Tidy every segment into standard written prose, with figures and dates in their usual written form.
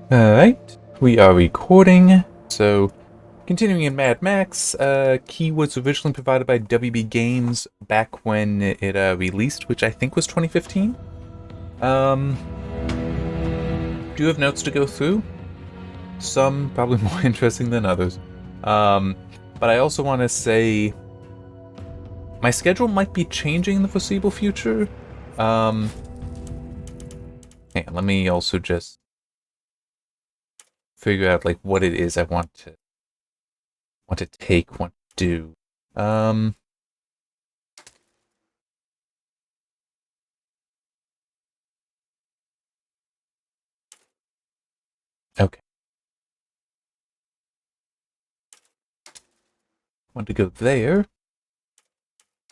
Alright, we are recording. So, continuing in Mad Max, key was originally provided by WB Games back when it released, which I think was 2015. Do you have notes to go through? Some probably more interesting than others. But I also want to say my schedule might be changing in the foreseeable future. Hang on, let me also just figure out like what it is I want to take, want to do. Okay. Want to go there.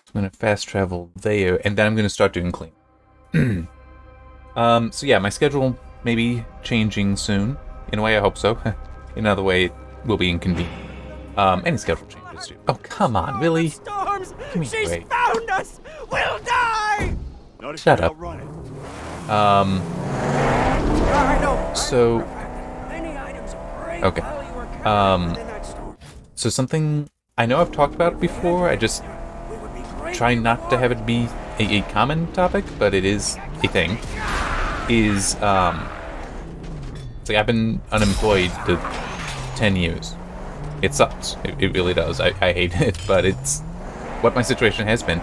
So I'm gonna fast travel there, and then I'm gonna start doing clean. So yeah, my schedule may be changing soon. In a way, I hope so. In another way, it will be inconvenient. Any schedule changes do. Oh, come on, really? Storms! Give me a She's break. found us! We'll die! Shut up. I know. So, Many items of great okay. value were carried within that storm. So something I know I've talked about it before. I just We would be great try not to have it be a common topic, but it is a thing. Is it's like I've been unemployed for 10 years. It sucks. It really does. I hate it, but it's what my situation has been.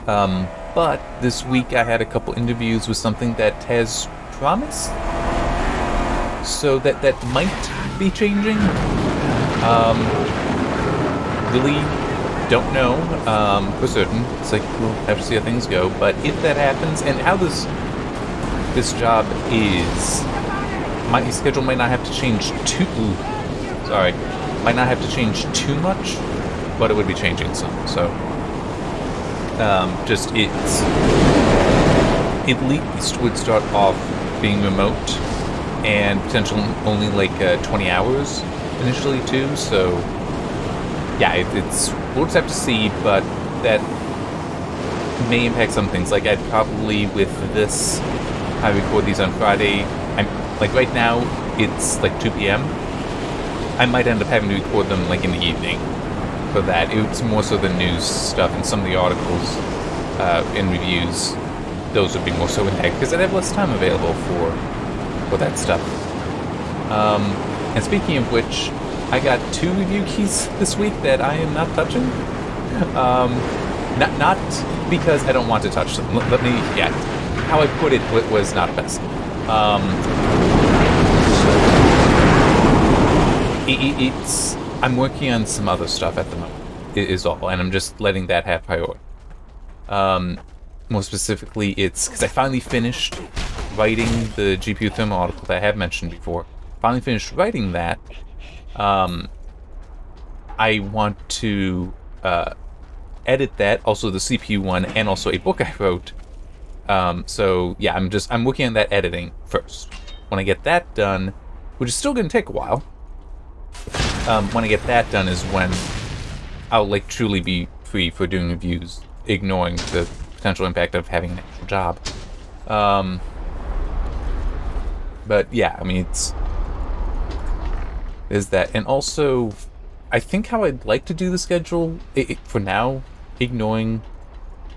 But this week I had a couple interviews with something that has promise. So that might be changing. Really don't know for certain. It's like we'll have to see how things go. But if that happens, and how this job is, my schedule might not have to change might not have to change too much, but it would be changing some. So, just it's at least would start off being remote and potentially only like 20 hours initially too. So, yeah, it's we'll just have to see, but that may impact some things. Like I'd probably with this, I record these on Friday. I'm like right now it's like 2 p.m. I might end up having to record them like in the evening for that. It's more so the news stuff and some of the articles and reviews. Those would be more so in that because I'd have less time available for that stuff. And speaking of which, I got 2 review keys this week that I am not touching. Not because I don't want to touch them. Let me, yeah. How I put it was not best. It's I'm working on some other stuff at the moment. Is all, and I'm just letting that have priority. More specifically, it's because I finally finished writing the GPU thermal article that I have mentioned before. Finally finished writing that. I want to edit that, also the CPU one, and also a book I wrote. So yeah, I'm working on that editing first. When I get that done, which is still going to take a while, when I get that done is when I'll like truly be free for doing reviews, ignoring the potential impact of having an actual job. But yeah, I mean there's that, and also I think how I'd like to do the schedule for now, ignoring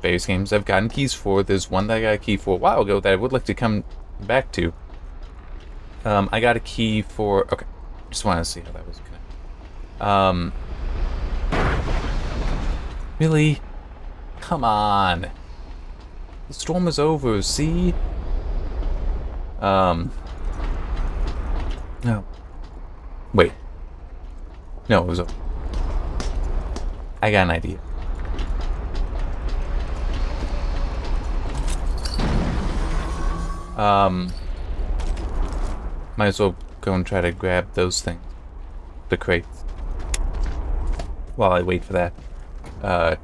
various games I've gotten keys for. There's one that I got a key for a while ago that I would like to come back to. I got a key for... Okay, just wanted to see how that was going. Really? Come on. The storm is over, see? No. Wait. No, it was over. I got an idea. Might as well go and try to grab those things. The crates. While I wait for that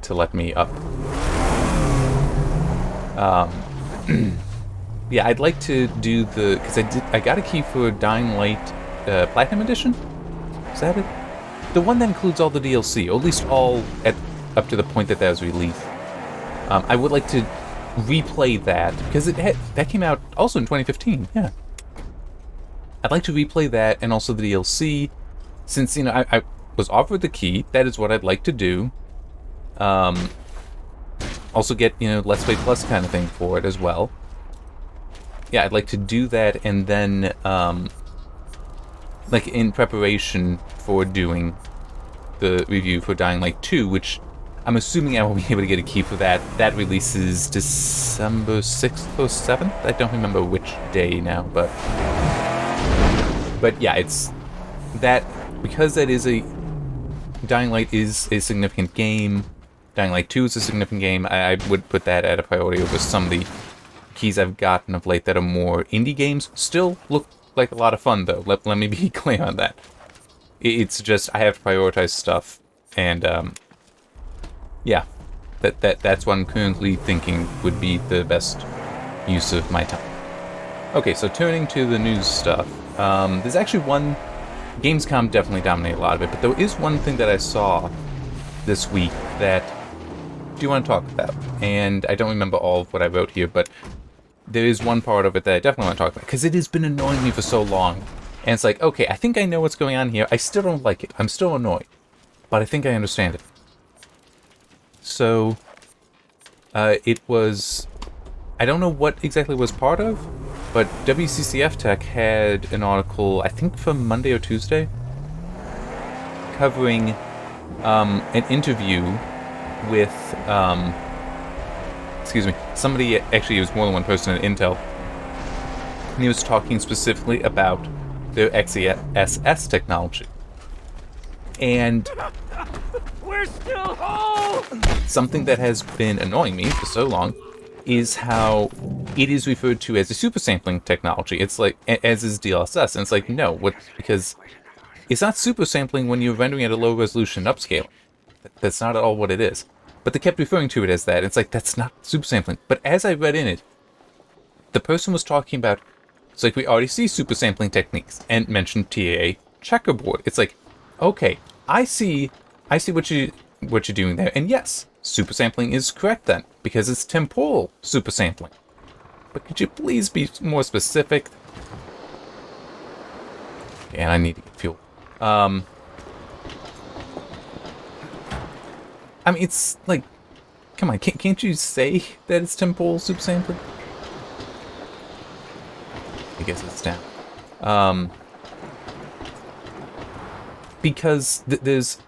to let me up. Yeah, I'd like to do the... Because I got a key for Dying Light Platinum Edition? Is that it? The one that includes all the DLC, or at least all up to the point that was released. I would like to replay that, because that came out also in 2015, yeah. I'd like to replay that and also the DLC, since, you know, I was offered the key. That is what I'd like to do. Also get, you know, Let's Play Plus kind of thing for it as well. Yeah, I'd like to do that, and then, like, in preparation for doing the review for Dying Light 2, which I'm assuming I will be able to get a key for that. That releases December 6th or 7th? I don't remember which day now, but yeah, it's that, because that is a... Dying Light is a significant game. Dying Light 2 is a significant game. I would put that at a priority over some of the keys I've gotten of late that are more indie games. Still look like a lot of fun, though. Let me be clear on that. It's just, I have to prioritize stuff, and, yeah. That's what I'm currently thinking would be the best use of my time. Okay, so turning to the news stuff. There's actually one... Gamescom definitely dominated a lot of it, but there is one thing that I saw this week that I do want to talk about. And I don't remember all of what I wrote here, but there is one part of it that I definitely want to talk about, because it has been annoying me for so long. And it's like, okay, I think I know what's going on here. I still don't like it. I'm still annoyed. But I think I understand it. So, it was... I don't know what exactly was part of, but WCCF Tech had an article, I think from Monday or Tuesday, covering an interview with, excuse me, somebody, actually it was more than one person at Intel, and he was talking specifically about their XeSS technology. And We're still home! something that has been annoying me for so long is how it is referred to as a super sampling technology. It's like, as is DLSS, and it's like, no, because it's not super sampling when you're rendering at a low resolution upscaling. That's not at all what it is. But they kept referring to it as that. It's like, that's not super sampling. But as I read in it, the person was talking about, it's like, we already see super sampling techniques, and mentioned TAA checkerboard. It's like, okay, I see what you're doing there, and yes, super sampling is correct then, because it's temporal super sampling. But could you please be more specific? And I need to get fuel. I mean, it's like, come on, can't you say that it's temporal super sampling? I guess it's down. Because there's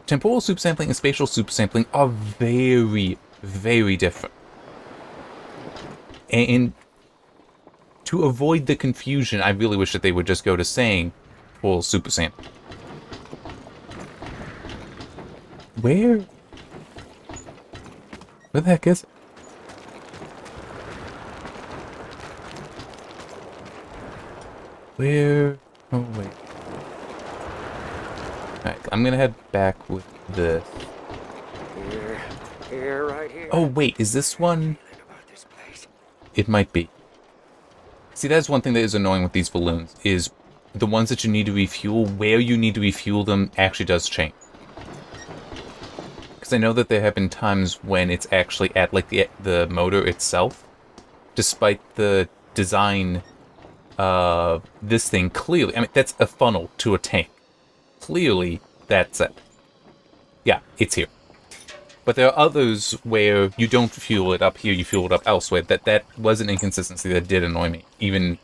temporal supersampling and spatial supersampling are very, very different. And to avoid the confusion, I really wish that they would just go to saying temporal supersampling. Where the heck is it? Where? Oh, wait. Alright, I'm gonna head back with this. Here, right here. Oh, wait, is this one? About this place. It might be. See, that's one thing that is annoying with these balloons, is the ones that you need to refuel, where you need to refuel them actually does change. Because I know that there have been times when it's actually at, like, the motor itself, despite the design of this thing clearly. I mean, that's a funnel to a tank. Clearly, that's it. Yeah, it's here. But there are others where you don't fuel it up here, you fuel it up elsewhere. That was an inconsistency that did annoy me. Even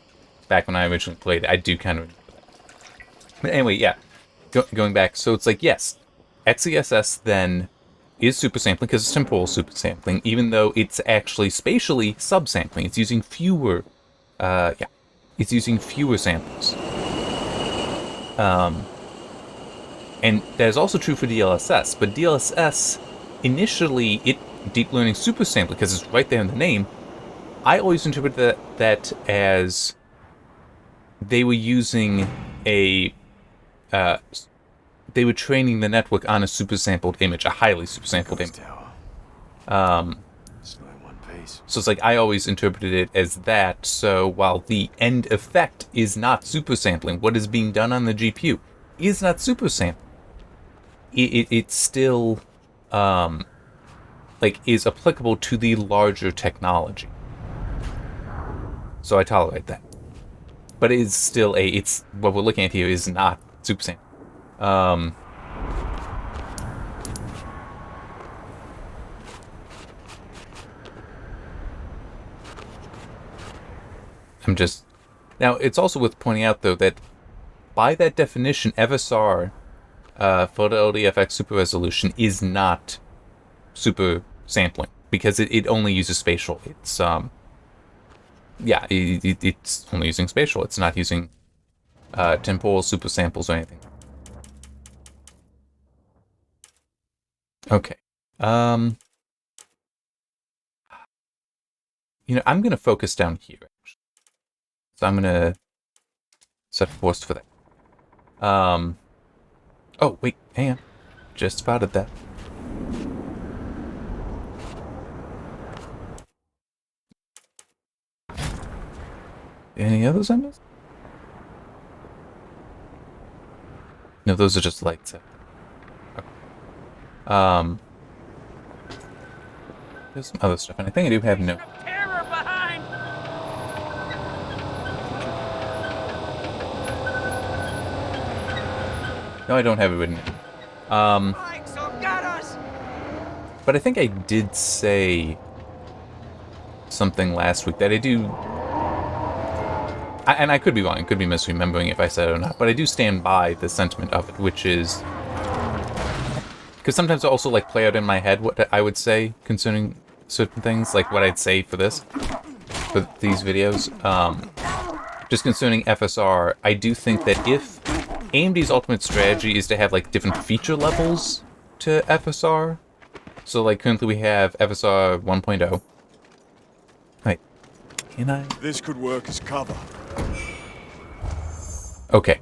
back when I originally played it, I do kind of remember that. But anyway, yeah. Going back, so it's like, yes, XeSS then is supersampling because it's temporal supersampling, even though it's actually spatially subsampling. It's using fewer, it's using fewer samples. And that is also true for DLSS, but DLSS, initially, deep learning supersampling, because it's right there in the name, I always interpreted that as they were using they were training the network on a supersampled image, a highly supersampled image. So it's like, I always interpreted it as that, so while the end effect is not supersampling, what is being done on the GPU is not supersampling. It's still, is applicable to the larger technology. So I tolerate that. But it is still it's what we're looking at here is not super sample. Now, it's also worth pointing out, though, that by that definition, FSR, photo LDFX super resolution, is not super sampling, because it only uses spatial. It's, yeah, it's only using spatial. It's not using temporal super samples or anything. Okay. I'm going to focus down here, actually. So I'm going to set force for that. Oh, wait, hang on. Just spotted that. Any others I missed? No, those are just lights. Okay. There's some other stuff, and I think I do have no... Terror behind. No, I don't have it written in. Mike's got us. But I think I did say something last week that I do... and I could be wrong, I could be misremembering if I said it or not, but I do stand by the sentiment of it, which is... Because sometimes I also, like, play out in my head what I would say concerning certain things, like what I'd say for this, for these videos. Just concerning FSR, I do think that if AMD's ultimate strategy is to have, like, different feature levels to FSR, so, like, currently we have FSR 1.0. Wait, can I? This could work as cover. Okay.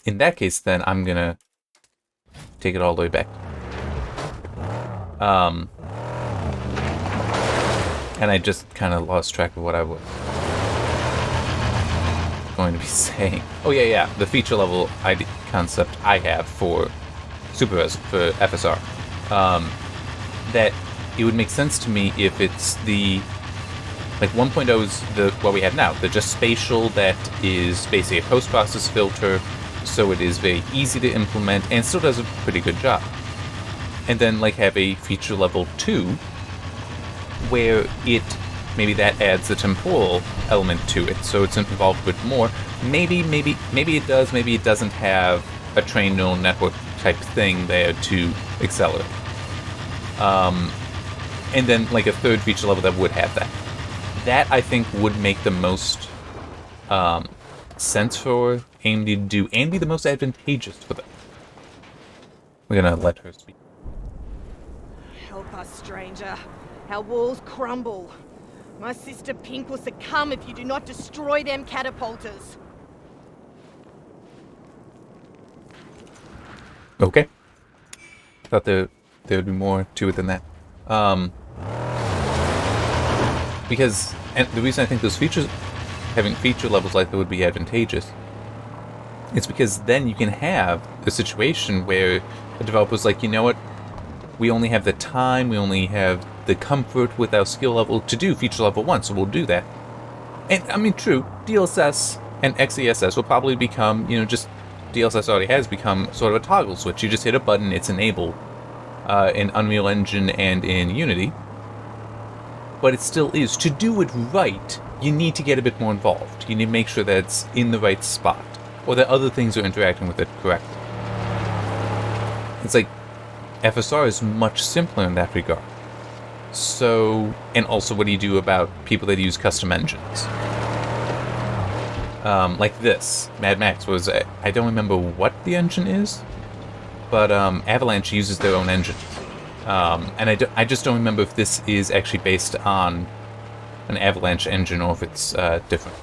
In that case, then, I'm gonna take it all the way back. And I just kind of lost track of what I was going to be saying. Oh, yeah, the feature level concept I have for SuperRes, for FSR. That it would make sense to me if it's the... Like, 1.0 is what we have now. The just spatial that is basically a post-process filter, so it is very easy to implement, and still does a pretty good job. And then, like, have a feature level 2, where maybe that adds a temporal element to it, so it's involved with more. Maybe it does, maybe it doesn't have a trained neural network type thing there to accelerate. And then, like, a third feature level that would have that. That, I think, would make the most sense for AMD to do, and be the most advantageous for them. We're gonna let her speak. Help us, stranger. Our walls crumble. My sister Pink will succumb if you do not destroy them catapulters. Okay. Thought there would be more to it than that. Because, and the reason I think those features, having feature levels like that would be advantageous, it's because then you can have a situation where a developer's like, you know what, we only have the time, we only have the comfort with our skill level to do feature level 1, so we'll do that. And, I mean, true, DLSS and XeSS will probably become, just, DLSS already has become sort of a toggle switch. You just hit a button, it's enabled in Unreal Engine and in Unity. But it still is. To do it right, you need to get a bit more involved. You need to make sure that it's in the right spot, or that other things are interacting with it correctly. It's like, FSR is much simpler in that regard. So, and also what do you do about people that use custom engines? Like this, Mad Max was, I don't remember what the engine is, but Avalanche uses their own engine. And I just don't remember if this is actually based on an Avalanche engine or if it's different.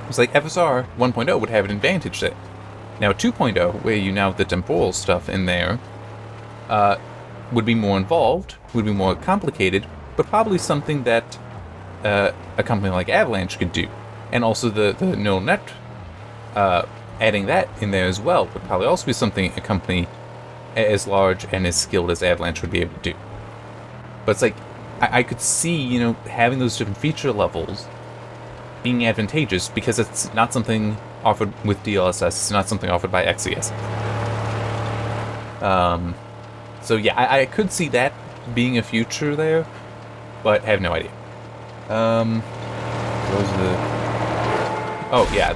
It's like FSR 1.0 would have an advantage there. Now 2.0, where you now have the temporal stuff in there, would be more involved, would be more complicated, but probably something that a company like Avalanche could do. And also the neural net, adding that in there as well, would probably also be something a company as large and as skilled as Avalanche would be able to do. But it's like, I could see, having those different feature levels being advantageous because it's not something offered with DLSS. It's not something offered by XeS. So yeah, I could see that being a future there, but I have no idea. What was the... Oh yeah,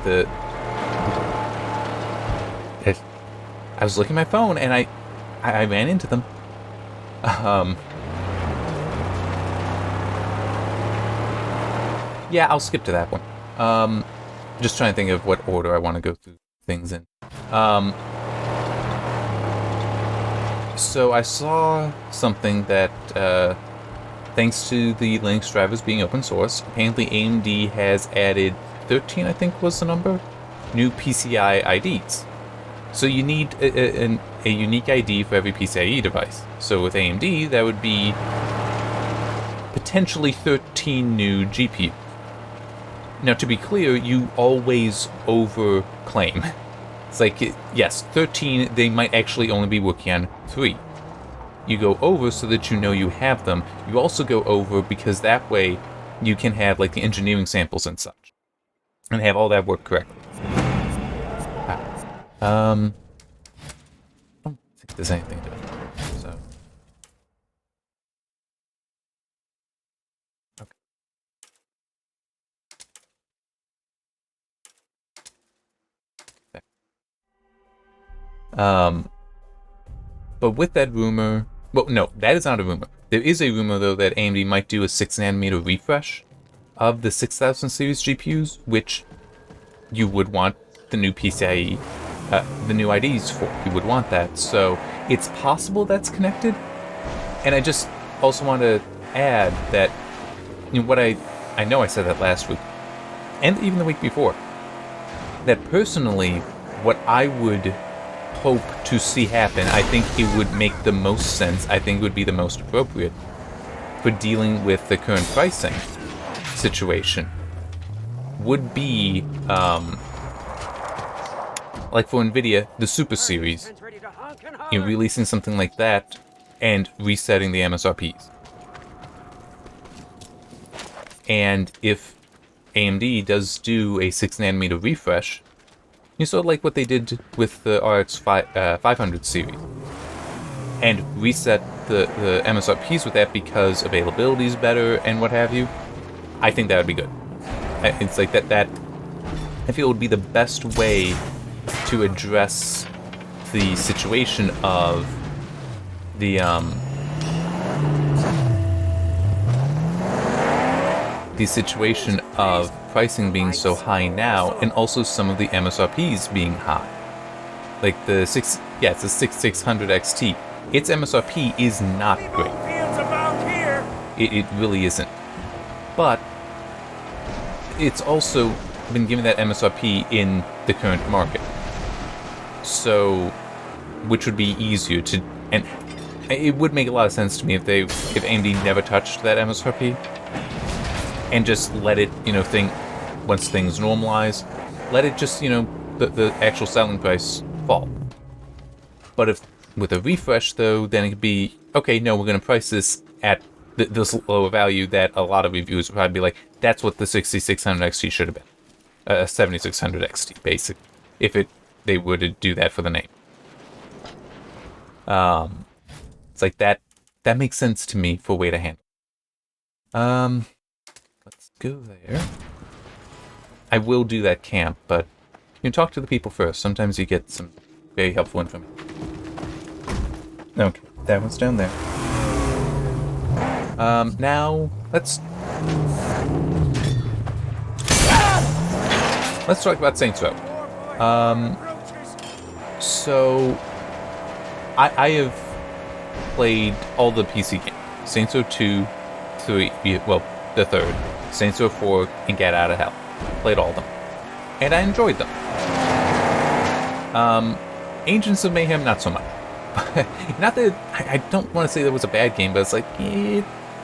I was looking at my phone and I ran into them. Yeah, I'll skip to that one. Just trying to think of what order I want to go through things in. So I saw something that, thanks to the Linux drivers being open source, apparently AMD has added 13, I think was the number, new PCI IDs. So you need a unique ID for every PCIe device. So with AMD, that would be potentially 13 new GPUs. Now, to be clear, you always overclaim. It's like, yes, 13, they might actually only be working on 3. You go over so that you know you have them. You also go over because that way you can have, like, the engineering samples and such. And have all that work correctly. I don't think there's anything to it. So. But with that rumor, well, no, that is not a rumor. There is a rumor, though, that AMD might do a 6nm refresh of the 6000 series GPUs, which you would want the new PCIe, the new IDs for. You would want that. So it's possible that's connected. And I just also want to add that, what I know I said that last week, and even the week before, that personally, what I would hope to see happen, I think it would make the most sense, I think it would be the most appropriate for dealing with the current pricing situation, would be, like for NVIDIA, the Super Series, releasing something like that and resetting the MSRPs. And if AMD does do a 6nm refresh, sort of like what they did with the RX 500 series, and reset the MSRPs with that because availability is better and what have you, I think that would be good. It's like that I feel would be the best way to address the situation of the situation of pricing being so high now, and also some of the MSRPs being high. Like the 6600 XT, its MSRP is not great. It really isn't. But it's also been given that MSRP in the current market. So, which would be easier to, and it would make a lot of sense to me if AMD never touched that MSRP and just let it, once things normalize, let it just, the actual selling price fall. But if with a refresh, though, then it could be, okay, no, we're going to price this at this lower value that a lot of reviewers would probably be like, that's what the 6600 XT should have been. 7600 XT, basically, if they were to do that for the name. It's like that makes sense to me for a way to handle it. Let's go there. I will do that camp, but you can talk to the people first. Sometimes you get some very helpful information. Okay, that one's down there. Now, let's talk about Saints Row. So, I have played all the PC games. Saints Row 2, 3, well, the third. Saints Row 4, and Get Out of Hell. Played all of them. And I enjoyed them. Agents of Mayhem, not so much. Not that, I don't want to say that was a bad game, but it's like,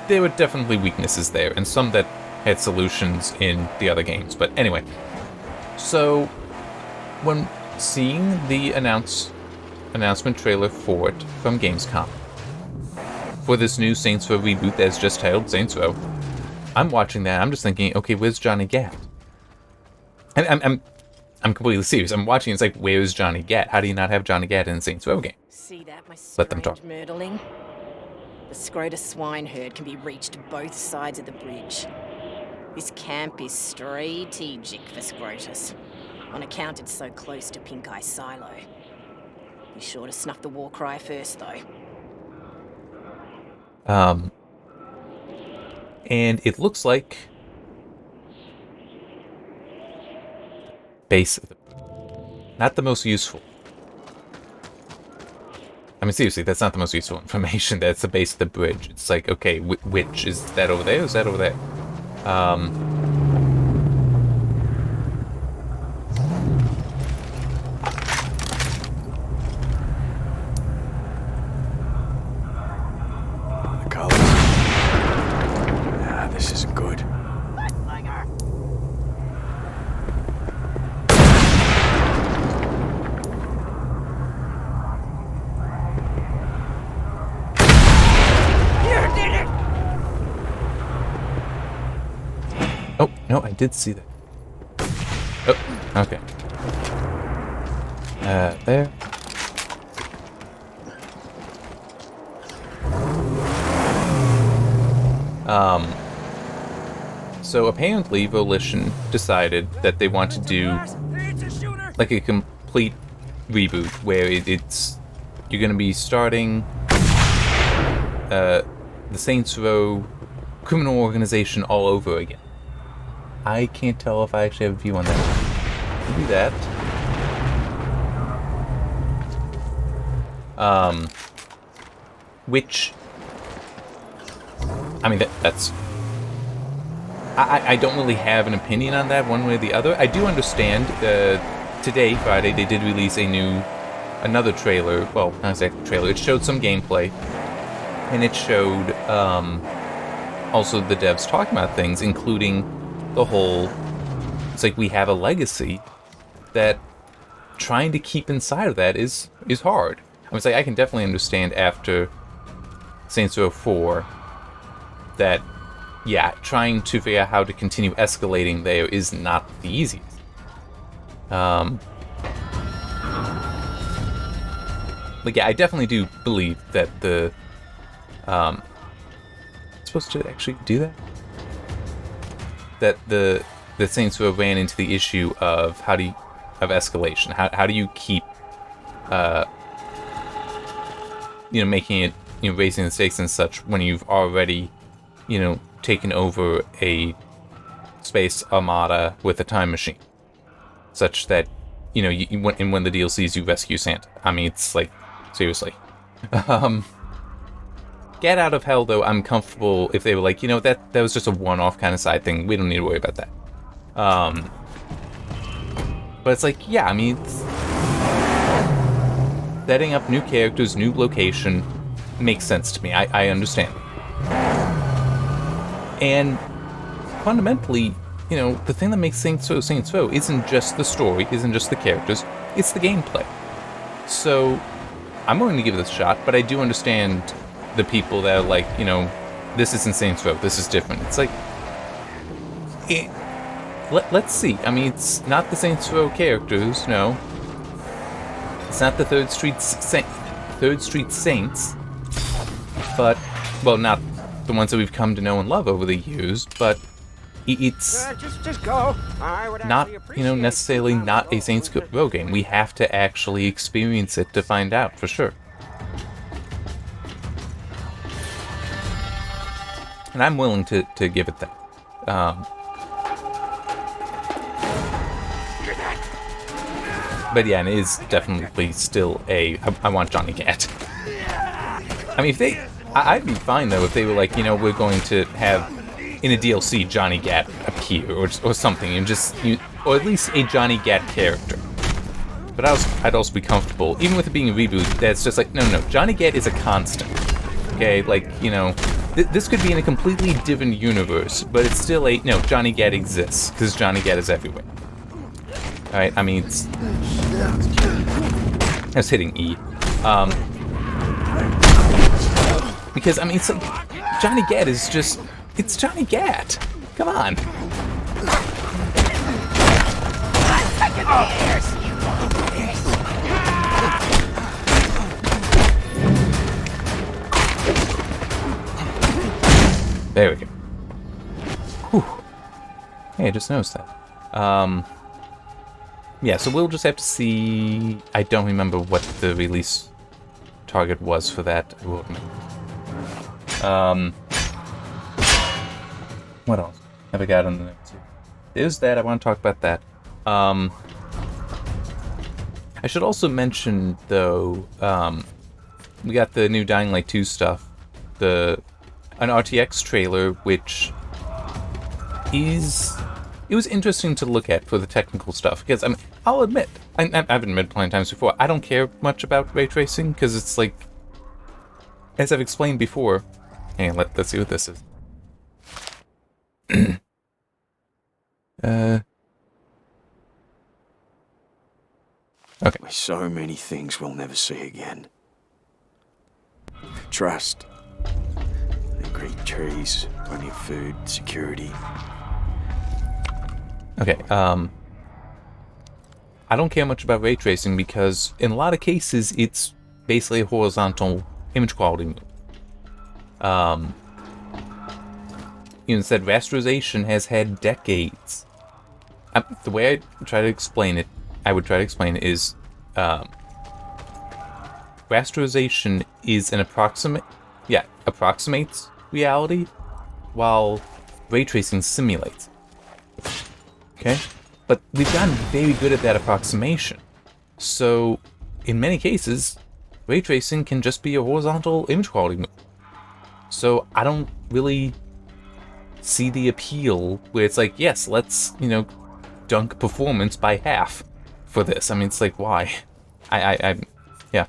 there were definitely weaknesses there, and some that had solutions in the other games. But anyway, so when seeing the announcement trailer for it from Gamescom, for this new Saints Row reboot that's just titled Saints Row. I'm watching that. I'm just thinking, okay, where's Johnny Gat? And I'm completely serious. I'm watching. It's like, where's Johnny Gat? How do you not have Johnny Gat in a Saints Row game? See that, my Let them talk. strange myrtling? The Scrotus swine herd can be reached both sides of the bridge. This camp is strategic for Scrotus, on account it's so close to Pink Eye Silo. Be sure to snuff the war cry first, though. And it looks like base of the, not the most useful. I mean, seriously, that's not the most useful information. That's the base of the bridge. It's like, okay, which is that over there? Or is that over there? The colors. Ah, this isn't good. Oh, no, I did see that. Oh, okay. There. So apparently Volition decided that they want to do like a complete reboot where it's you're gonna be starting the Saints Row criminal organization all over again. I can't tell if I actually have a view on that. Maybe that. Which, I mean, that's... I don't really have an opinion on that one way or the other. I do understand, today, Friday, they did release another trailer. Well, not exactly a trailer. It showed some gameplay. And it showed, also the devs talking about things, including the whole, it's like we have a legacy that trying to keep inside of that is hard. I would say I can definitely understand after Saints Row 4 that, yeah, trying to figure out how to continue escalating there is not the easiest. Like, yeah, I definitely do believe that the, supposed to actually do that? That the Saints Row ran into the issue of of escalation. How do you keep making it, raising the stakes and such when you've already, taken over a space armada with a time machine, such that when the DLCs you rescue Santa. I mean, it's like, seriously. Get Out of Hell, though, I'm comfortable if they were like, that was just a one-off kind of side thing. We don't need to worry about that. But it's like, yeah, I mean, it's setting up new characters, new location, makes sense to me. I understand. And fundamentally, the thing that makes Saints Row isn't just the story, isn't just the characters, it's the gameplay. So, I'm willing to give this a shot, but I do understand the people that are like, this isn't Saints Row, this is different. It's like, let's see. I mean, it's not the Saints Row characters, no. It's not the Third Street Saints, but, well, not the ones that we've come to know and love over the years, but it's just go. not, necessarily not a Saints Row game. We have to actually experience it to find out, for sure. And I'm willing to give it that. But yeah, and it is definitely still I want Johnny Gat. I mean, I'd be fine though if they were like, we're going to have in a DLC Johnny Gat appear or something, and or at least a Johnny Gat character. But I'd also be comfortable, even with it being a reboot, that's just like, no, Johnny Gat is a constant. Okay, like, this could be in a completely different universe, but it's still Johnny Gat exists, because Johnny Gat is everywhere. Alright, I mean, I was hitting E. Because, I mean, it's like, Johnny Gat is just, it's Johnny Gat. Come on. There we go. Whew. Hey, I just noticed that. Yeah, so we'll just have to see. I don't remember what the release target was for that. I will admit. What else have I got on the notes here? There's that. I want to talk about that. I should also mention, though, we got the new Dying Light 2 stuff. An RTX trailer, which is... It was interesting to look at for the technical stuff, because, I mean, I'll admit, I've admitted plenty of times before, I don't care much about ray tracing, because it's like, as I've explained before... Hey, let's see what this is. Okay. There's so many things we'll never see again. Trust. The great trees, plenty of food, security. Okay, I don't care much about ray tracing because in a lot of cases it's basically a horizontal image quality move. Instead, rasterization has had decades. The way I would try to explain it is rasterization is an approximates reality, while ray tracing simulates. Okay? But we've gotten very good at that approximation. So, in many cases, ray tracing can just be a horizontal image quality move. So, I don't really see the appeal where it's like, yes, let's, dunk performance by half for this. I mean, it's like, why? Yeah.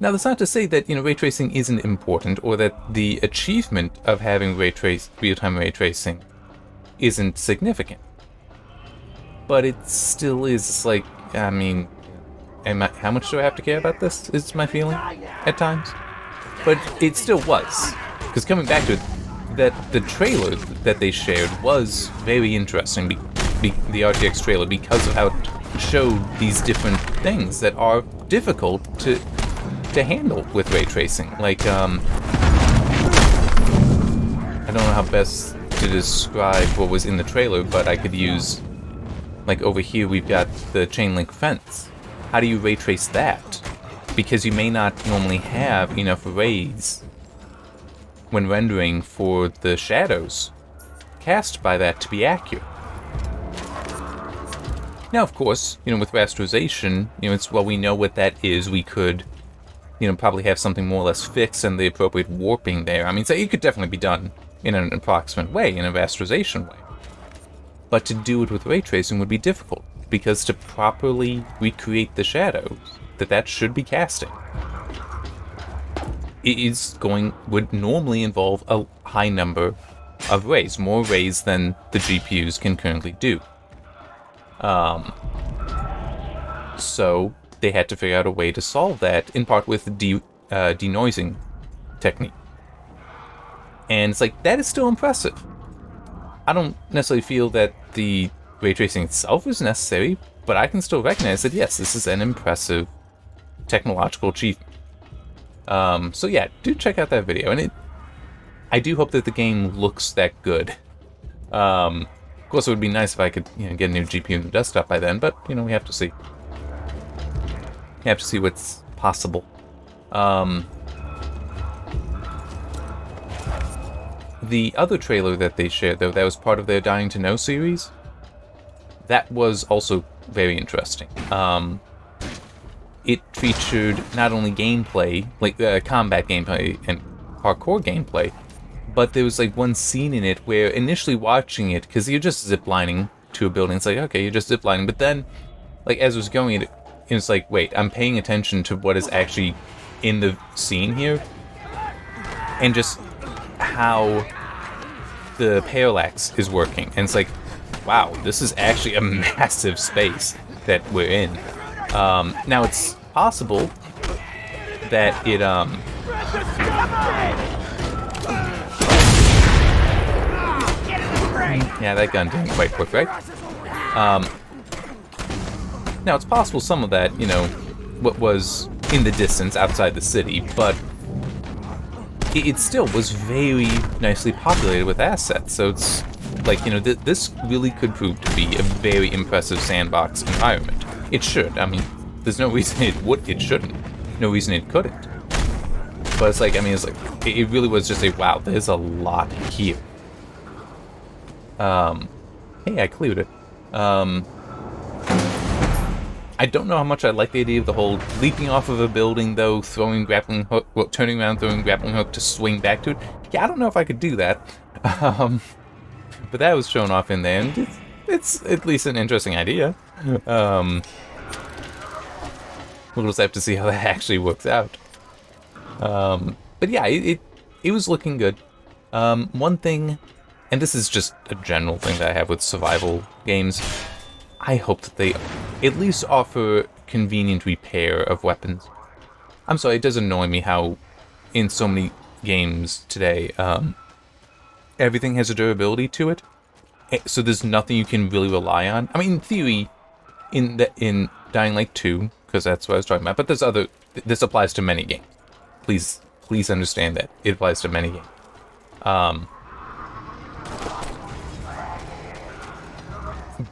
Now, that's not to say that, ray tracing isn't important, or that the achievement of having real-time ray tracing isn't significant. But it still is, like, I mean, how much do I have to care about this, is my feeling, at times. But it still was. Because coming back to it, that the trailer that they shared was very interesting, the RTX trailer, because of how it showed these different things that are difficult to handle with ray tracing. Like, I don't know how best to describe what was in the trailer, but I could use, like, over here we've got the chain link fence. How do you ray trace that? Because you may not normally have enough rays when rendering for the shadows cast by that to be accurate. Now, of course, with rasterization, it's, well, we know what that is. We could, probably have something more or less fixed and the appropriate warping there. I mean, so it could definitely be done in an approximate way, in a rasterization way. But to do it with ray tracing would be difficult, because to properly recreate the shadows that should be casting, would normally involve a high number of rays, more rays than the GPUs can currently do. So they had to figure out a way to solve that, in part with denoising technique. And it's like, that is still impressive. I don't necessarily feel that the ray tracing itself is necessary, but I can still recognize that, yes, this is an impressive technological achievement. So yeah, do check out that video, and I do hope that the game looks that good. Of course, it would be nice if I could, get a new GPU in the desktop by then, but, we have to see. We have to see what's possible. The other trailer that they shared, though, that was part of their Dying to Know series, that was also very interesting. It featured not only gameplay, like combat gameplay and parkour gameplay, but there was like one scene in it where initially watching it, because you're just ziplining to a building, it's like, okay, you're just ziplining, but then, like, as it was going, it's like, wait, I'm paying attention to what is actually in the scene here, and just how the parallax is working. And it's like, wow, this is actually a massive space that we're in. Now, it's possible that it Yeah, that gun didn't quite work, right? Now, it's possible some of that, what was in the distance outside the city, but it still was very nicely populated with assets, so it's like, this really could prove to be a very impressive sandbox environment. It should. I mean, there's no reason it shouldn't. No reason it couldn't. But it's like, it really was just a, wow, there's a lot here. Hey, I cleared it. I don't know how much I like the idea of the whole leaping off of a building, though, throwing grappling hook, turning around, throwing grappling hook to swing back to it. Yeah, I don't know if I could do that. But that was shown off in there, and it's at least an interesting idea. We'll just have to see how that actually works out. But yeah, it was looking good. One thing, and this is just a general thing that I have with survival games, I hope that they at least offer convenient repair of weapons. I'm sorry, it does annoy me how in so many games today, everything has a durability to it, so there's nothing you can really rely on. I mean, in theory, in Dying Light 2, because that's what I was talking about, but this applies to many games. Please understand that. It applies to many games.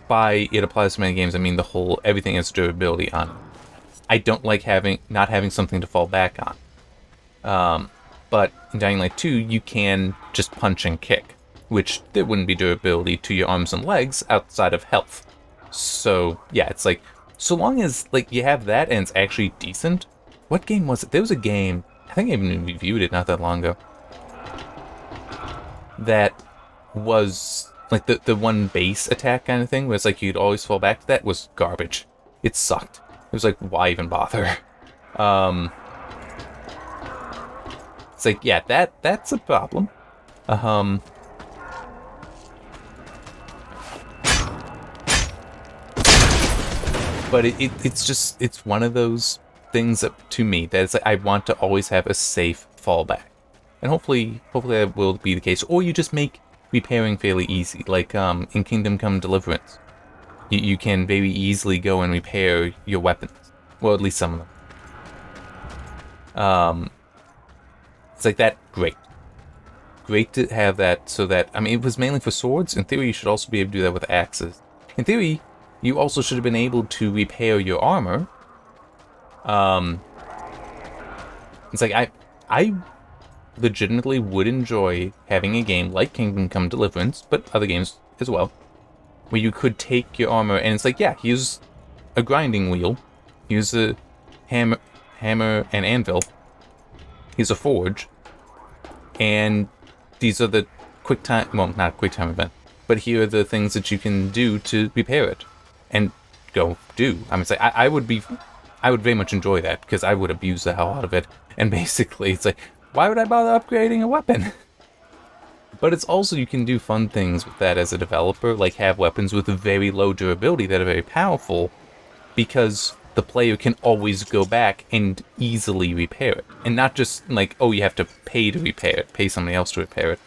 By it applies to many games, I mean the whole everything has durability on it. I don't like not having something to fall back on. But in Dying Light 2, you can just punch and kick, which there wouldn't be durability to your arms and legs outside of health. So yeah, it's like, so long as like you have that and it's actually decent. What game was it? There was a game, I think I even reviewed it not that long ago, that was like the one base attack kind of thing, where it's like you'd always fall back. That was garbage. It sucked. It was like, why even bother? It's like, yeah, that's a problem. But it's one of those things that, to me, that it's like I want to always have a safe fallback, and hopefully that will be the case. Or you just make repairing fairly easy, like in Kingdom Come Deliverance. You can very easily go and repair your weapons. Well, at least some of them. It's like that, great. Great to have that, so that, I mean, it was mainly for swords. In theory, you should also be able to do that with axes. In theory, you also should have been able to repair your armor. It's like, I legitimately would enjoy having a game like Kingdom Come Deliverance, but other games as well, where you could take your armor and it's like, yeah, here's a grinding wheel, here's a hammer and anvil, here's a forge, and these are the quick time, well, not quick time event, but here are the things that you can do to repair it, and go do. I mean, it's like, I would very much enjoy that, because I would abuse the hell out of it, and basically it's like, why would I bother upgrading a weapon? But it's also, you can do fun things with that as a developer, like have weapons with a very low durability that are very powerful, because the player can always go back and easily repair it. And not just like, oh, you have to pay to repair it, pay somebody else to repair it.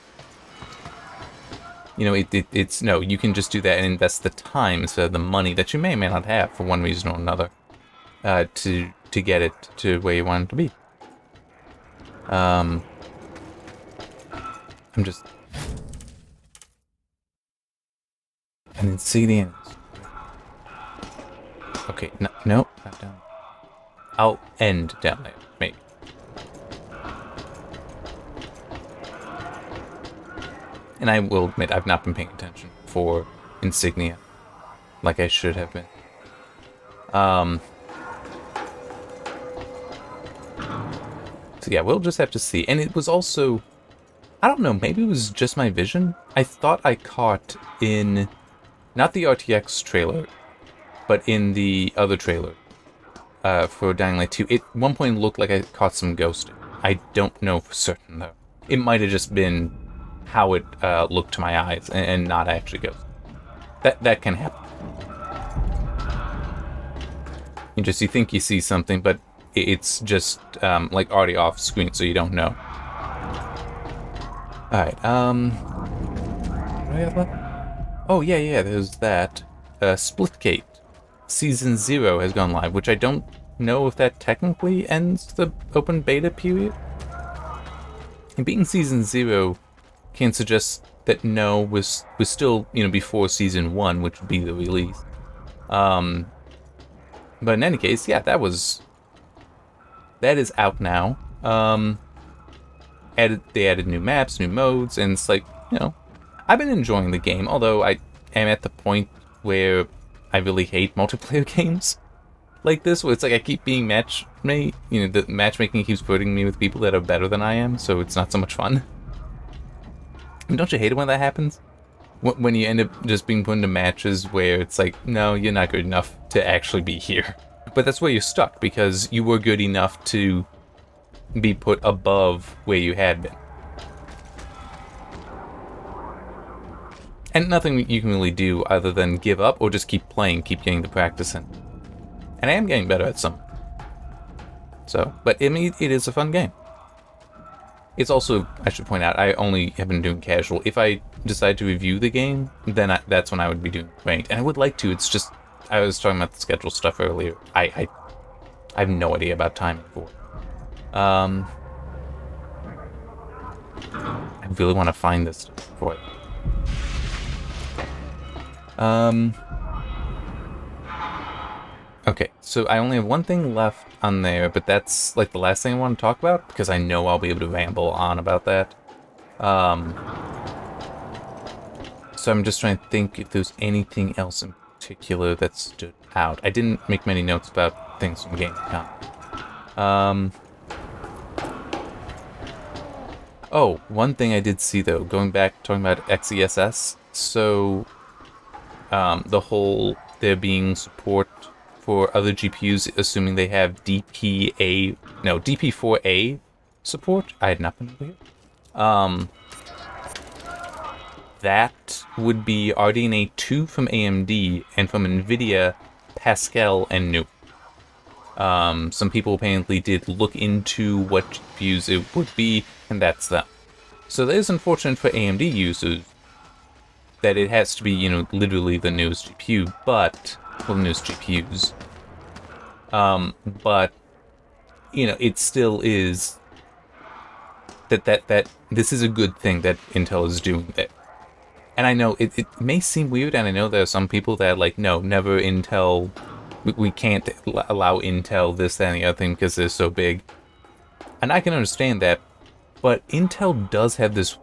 You know, it's no, you can just do that and invest the time instead of the money that you may or may not have for one reason or another, to get it to where you want it to be. I'm just... I didn't see the end. Okay, no, not down. I'll end down there, maybe. And I will admit, I've not been paying attention for insignia like I should have been. So yeah, we'll just have to see. And it was also, I don't know, maybe it was just my vision. I thought I caught in, not the RTX trailer, but in the other trailer for Dying Light 2, at one point it looked like I caught some ghosting. I don't know for certain, though. It might have just been how it looked to my eyes and not actually ghosting. That can happen. You think you see something, but it's just like already off screen, so you don't know. Alright, what do I have left? Oh, yeah, there's that. Splitgate. Season 0 has gone live, which I don't know if that technically ends the open beta period. And being Season 0 can suggest that no, was still, before Season 1, which would be the release. But in any case, yeah, that is out now. They added new maps, new modes, and it's like, I've been enjoying the game, although I am at the point where I really hate multiplayer games like this, where it's like I keep being matchmade, the matchmaking keeps putting me with people that are better than I am, so it's not so much fun. And don't you hate it when that happens? When you end up just being put into matches where it's like, no, you're not good enough to actually be here. But that's where you're stuck, because you were good enough to be put above where you had been. And nothing you can really do other than give up or just keep playing, keep getting the practice in. And I am getting better at some. So, but I mean, it is a fun game. It's also, I should point out, I only have been doing casual. If I decide to review the game, then that's when I would be doing ranked. And I would like to, it's just, I was talking about the schedule stuff earlier. I have no idea about timing for it. I really want to find this stuff before okay, so I only have one thing left on there, but that's like the last thing I want to talk about, because I know I'll be able to ramble on about that. So I'm just trying to think if there's anything else in particular that stood out. I didn't make many notes about things from Gamescom. Oh, one thing I did see though, going back, talking about XESS, so the whole there being support for other GPUs, assuming they have DP4A support. I had not been over here. That would be RDNA 2 from AMD, and from NVIDIA, Pascal and Nu. Some people apparently did look into what GPUs it would be, and that's them. So that is unfortunate for AMD users that it has to be, literally the newest GPU, but, well, the newest GPUs. But, it still is that this is a good thing that Intel is doing there. And I know it may seem weird, and I know there are some people that are like, no, never Intel, we can't allow Intel this, that, and the other thing because they're so big. And I can understand that, but Intel does have this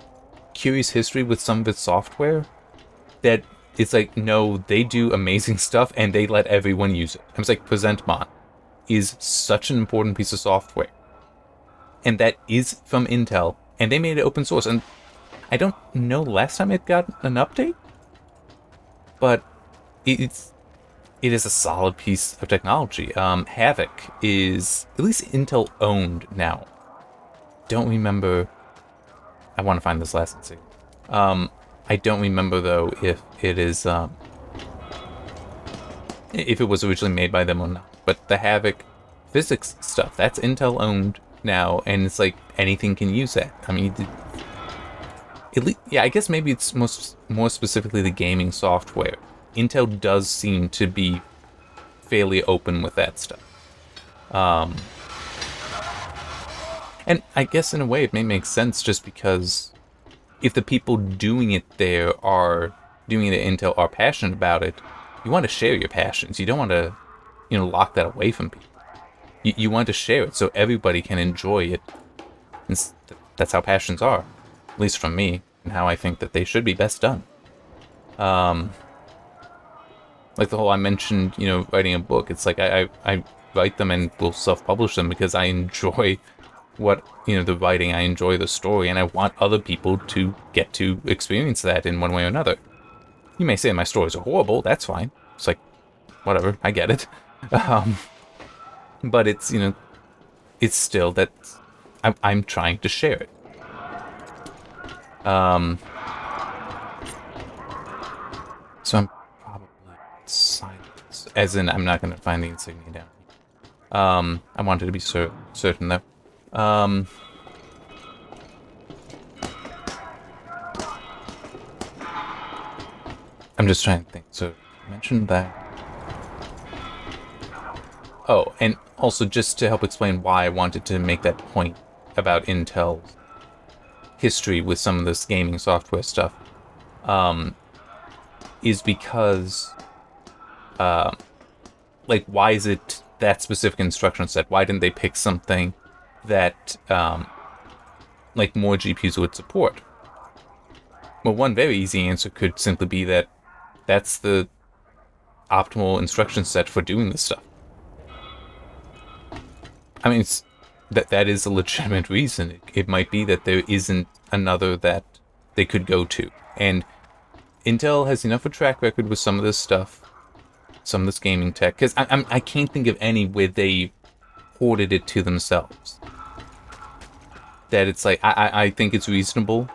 curious history with some of its software that it's like, no, they do amazing stuff and they let everyone use it. I was like, PresentMon is such an important piece of software. And that is from Intel, and they made it open source. And I don't know last time it got an update, but it is a solid piece of technology. Havoc is at least Intel owned now. Don't remember. I want to find this last and see. I don't remember though if it is if it was originally made by them or not. But the Havoc physics stuff, that's Intel owned now, and it's like anything can use that. I mean, yeah, I guess maybe it's more specifically the gaming software. Intel does seem to be fairly open with that stuff. And I guess in a way it may make sense, just because if the people doing it there are doing it at Intel are passionate about it, you want to share your passions. You don't want to, lock that away from people. You want to share it so everybody can enjoy it. And that's how passions are, at least from me, and how I think that they should be best done. Like the whole I mentioned, writing a book. It's like I write them and will self-publish them because I enjoy what, the writing, I enjoy the story, and I want other people to get to experience that in one way or another. You may say my stories are horrible, that's fine. It's like, whatever, I get it. But it's, it's still that I'm trying to share it. So I'm probably silent. As in, I'm not going to find the insignia down here. I wanted to be certain though. I'm just trying to think. So, I mentioned that. Oh, and also just to help explain why I wanted to make that point about Intel's history with some of this gaming software stuff, is because, like, why is it that specific instruction set? Why didn't they pick something that, like, more GPUs would support? Well, one very easy answer could simply be that that's the optimal instruction set for doing this stuff. I mean, that is a legitimate reason. It might be that there isn't another that they could go to. And Intel has enough of a track record with some of this stuff, some of this gaming tech, because I can't think of any where they hoarded it to themselves. That it's like, I think it's reasonable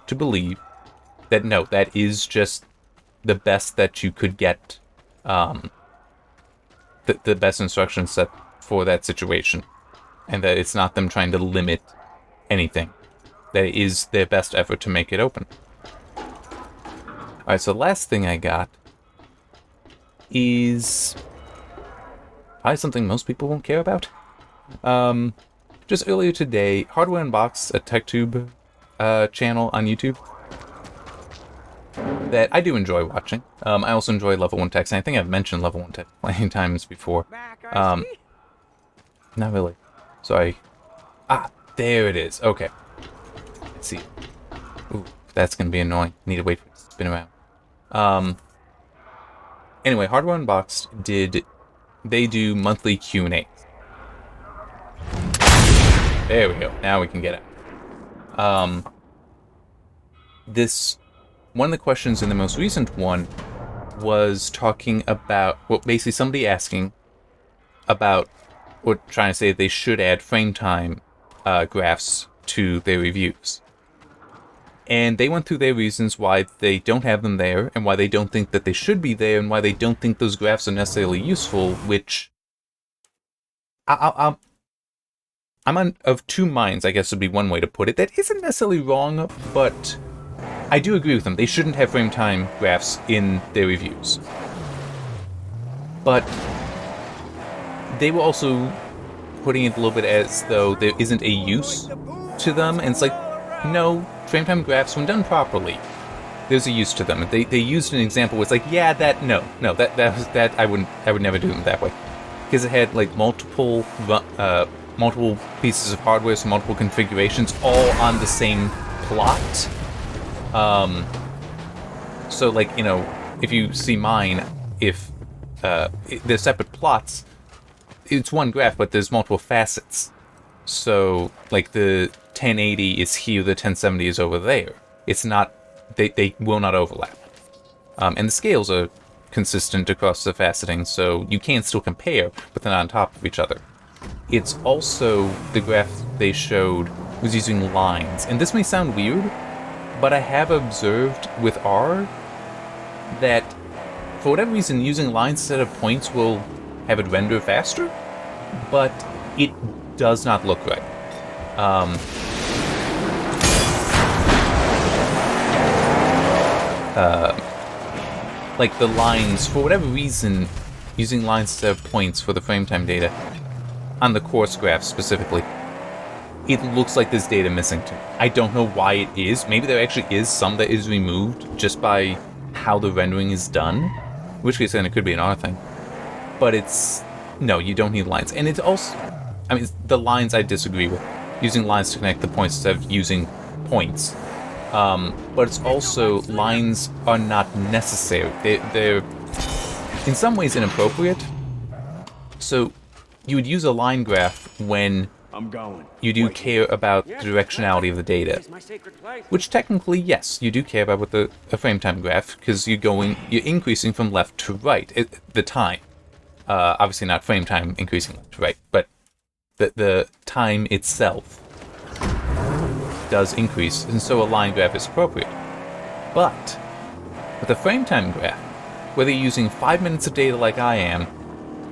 to believe that no, that is just the best that you could get, the best instruction set for that situation. And that it's not them trying to limit anything. That it is their best effort to make it open. Alright, so the last thing I got is probably something most people won't care about. Just earlier today, Hardware Unboxed, a TechTube channel on YouTube that I do enjoy watching. I also enjoy Level 1 Techs, and I think I've mentioned Level 1 Tech plenty times before. Not really. Sorry. Ah, there it is. Okay. Let's see. Ooh, that's gonna be annoying. Need to wait for it to spin around. Anyway, Hardware Unboxed they do monthly Q&A. There we go. Now we can get it. One of the questions in the most recent one was talking about, well, basically somebody asking about, or trying to say that they should add frame time graphs to their reviews. And they went through their reasons why they don't have them there, and why they don't think that they should be there, and why they don't think those graphs are necessarily useful, which I'm of two minds, I guess would be one way to put it. That isn't necessarily wrong, but I do agree with them. They shouldn't have frame time graphs in their reviews. But they were also putting it a little bit as though there isn't a use to them, and it's like, no, frame time graphs, when done properly, there's a use to them. They used an example where it's like, yeah, that I would never do them that way, because it had like multiple pieces of hardware, so multiple configurations, all on the same plot. So like, you know, if you see mine, if they're separate plots, it's one graph, but there's multiple facets. So, like, the 1080 is here, the 1070 is over there. It's not, they will not overlap. And the scales are consistent across the faceting, so you can still compare, but they're not on top of each other. It's also, the graph they showed was using lines. And this may sound weird, but I have observed with R that, for whatever reason, using lines instead of points will have it render faster, but it does not look right. Like the lines, for whatever reason, using lines instead of points for the frame time data, on the course graph specifically, it looks like there's data missing to me. I don't know why it is. Maybe there actually is some that is removed just by how the rendering is done, in which case then it could be an R thing. But it's, no, you don't need lines. And it's also, I mean, the lines I disagree with. Using lines to connect the points instead of using points. But it's also, lines are not necessary. They're in some ways inappropriate. So you would use a line graph when you do care about the directionality of the data. Which technically, yes, you do care about with a frame time graph, because you're increasing from left to right, the time. Obviously not frame time increasing left to right, but the time itself does increase, and so a line graph is appropriate. But with a frame time graph, whether you're using 5 minutes of data like I am,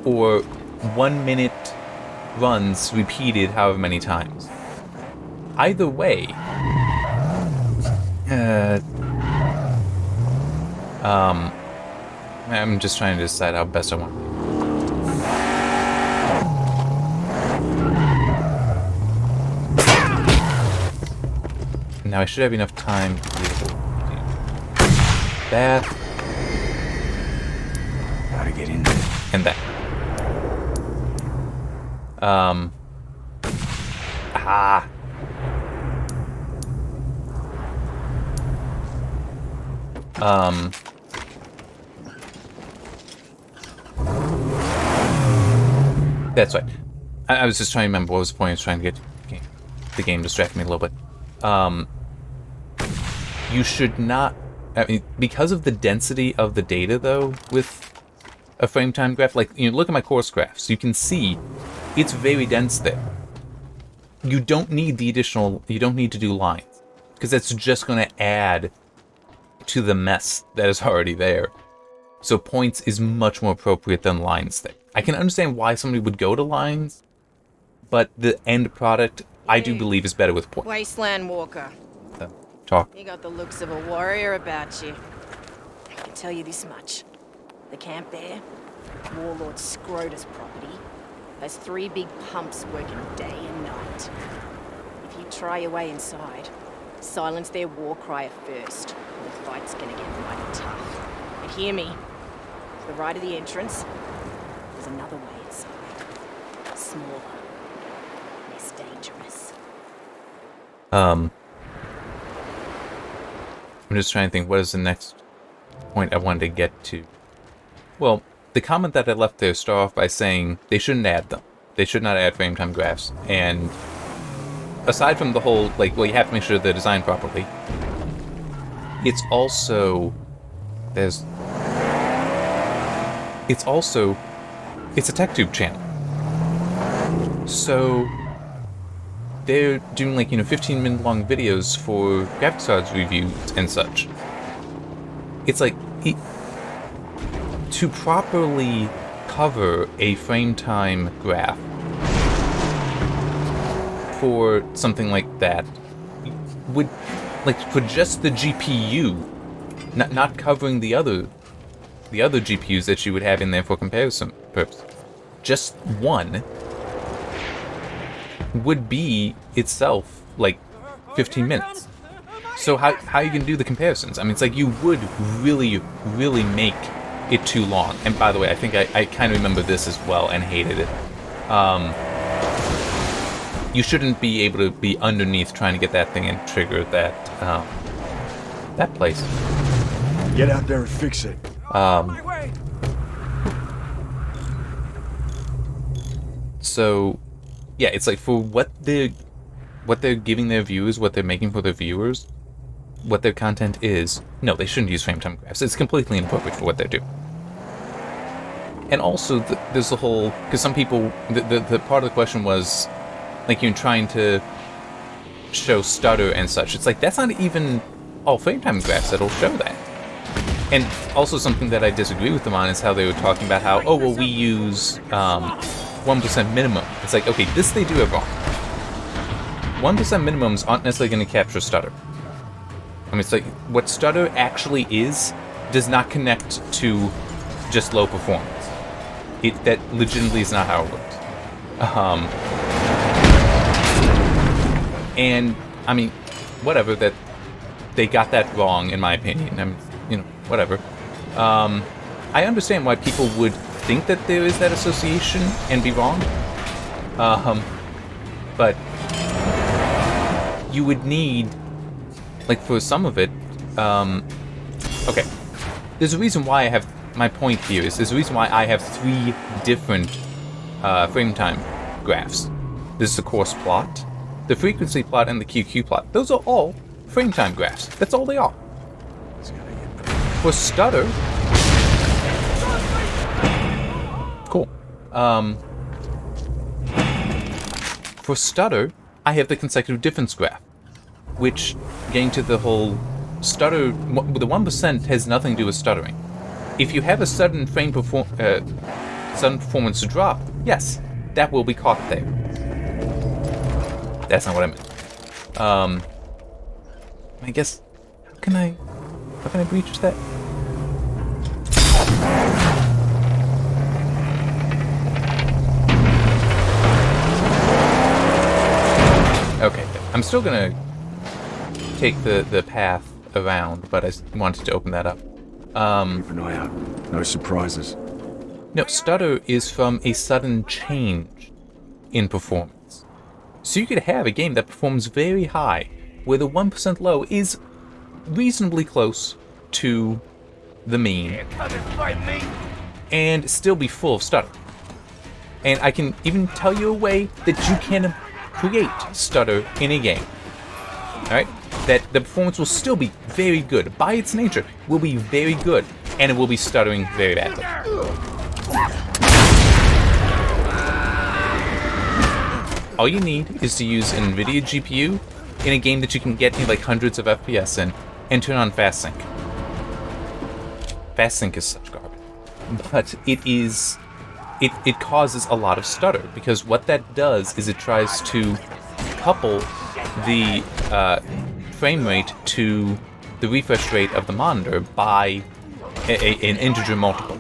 or 1 minute runs repeated however many times, either way, I'm just trying to decide how best I want to. Now I should have enough time to be able to do that. Gotta get in there. And that. That's right. I was just trying to remember what was the point. I was trying to get the game distracted me a little bit. You should not... I mean, because of the density of the data, though, with a frame time graph, like, you know, look at my course graphs. You can see it's very dense there. You don't need the additional... You don't need to do lines, because that's just going to add to the mess that is already there. So points is much more appropriate than lines there. I can understand why somebody would go to lines, but the end product, I do believe, is better with points. Wasteland Walker. Talk. You got the looks of a warrior about you. I can tell you this much. The camp there, Warlord Scrota's property, has 3 big pumps working day and night. If you try your way inside, silence their war cry first, or the fight's gonna get mighty tough. And hear me, to the right of the entrance, there's another way inside. Smaller, less dangerous. I'm just trying to think, what is the next point I wanted to get to? Well, the comment that I left there start off by saying they shouldn't add them. They should not add frame time graphs. And aside from the whole, like, well, you have to make sure they're designed properly. It's also... It's a TechTube channel. So... they're doing, like, you know, 15-minute long videos for graphics cards reviews and such. It's like, to properly cover a frame time graph for something like that would, like, for just the GPU, not covering the other GPUs that you would have in there for comparison purposes, just one would be itself like 15 minutes. So how are you gonna do the comparisons? I mean, it's like you would really make it too long. And by the way, I think I kind of remember this as well and hated it. You shouldn't be able to be underneath trying to get that thing and trigger that place. Get out there and fix it. My way. So yeah, it's like for what they're giving their viewers, what they're making for their viewers, what their content is, no, they shouldn't use frame time graphs. It's completely inappropriate for what they're doing. And also, there's the whole, because some people, the part of the question was, like, you're trying to show stutter and such. It's like, that's not even all frame time graphs that'll show that. And also something that I disagree with them on is how they were talking about how, oh, well, we use 1% minimum. It's like, okay, this they do have wrong. 1% minimums aren't necessarily going to capture stutter. I mean, it's like, what stutter actually is does not connect to just low performance. That legitimately is not how it works. And, I mean, whatever, that they got that wrong, in my opinion. I mean, you know, whatever. I understand why people would think that there is that association and be wrong. But you would need, like, for some of it, okay. There's a reason why I have, my point here is, there's a reason why I have 3 different frame time graphs. This is the course plot, the frequency plot, and the QQ plot. Those are all frame time graphs. That's all they are. For stutter, cool. For stutter, I have the consecutive difference graph, which, getting to the whole stutter, the 1% has nothing to do with stuttering. If you have a sudden sudden performance drop, yes, that will be caught there. That's not what I meant. I guess, how can I breach that? I'm still gonna take the path around, but I wanted to open that up. Keep an eye out. No surprises. No, stutter is from a sudden change in performance. So you could have a game that performs very high, where the 1% low is reasonably close to the mean, and still be full of stutter. And I can even tell you a way that you can create stutter in a game. Alright? That the performance will still be very good. By its nature, will be very good. And it will be stuttering very badly. All you need is to use an NVIDIA GPU in a game that you can get like hundreds of FPS in, and turn on fast sync. Fast sync is such garbage. But it causes a lot of stutter, because what that does is it tries to couple the frame rate to the refresh rate of the monitor by an integer multiple.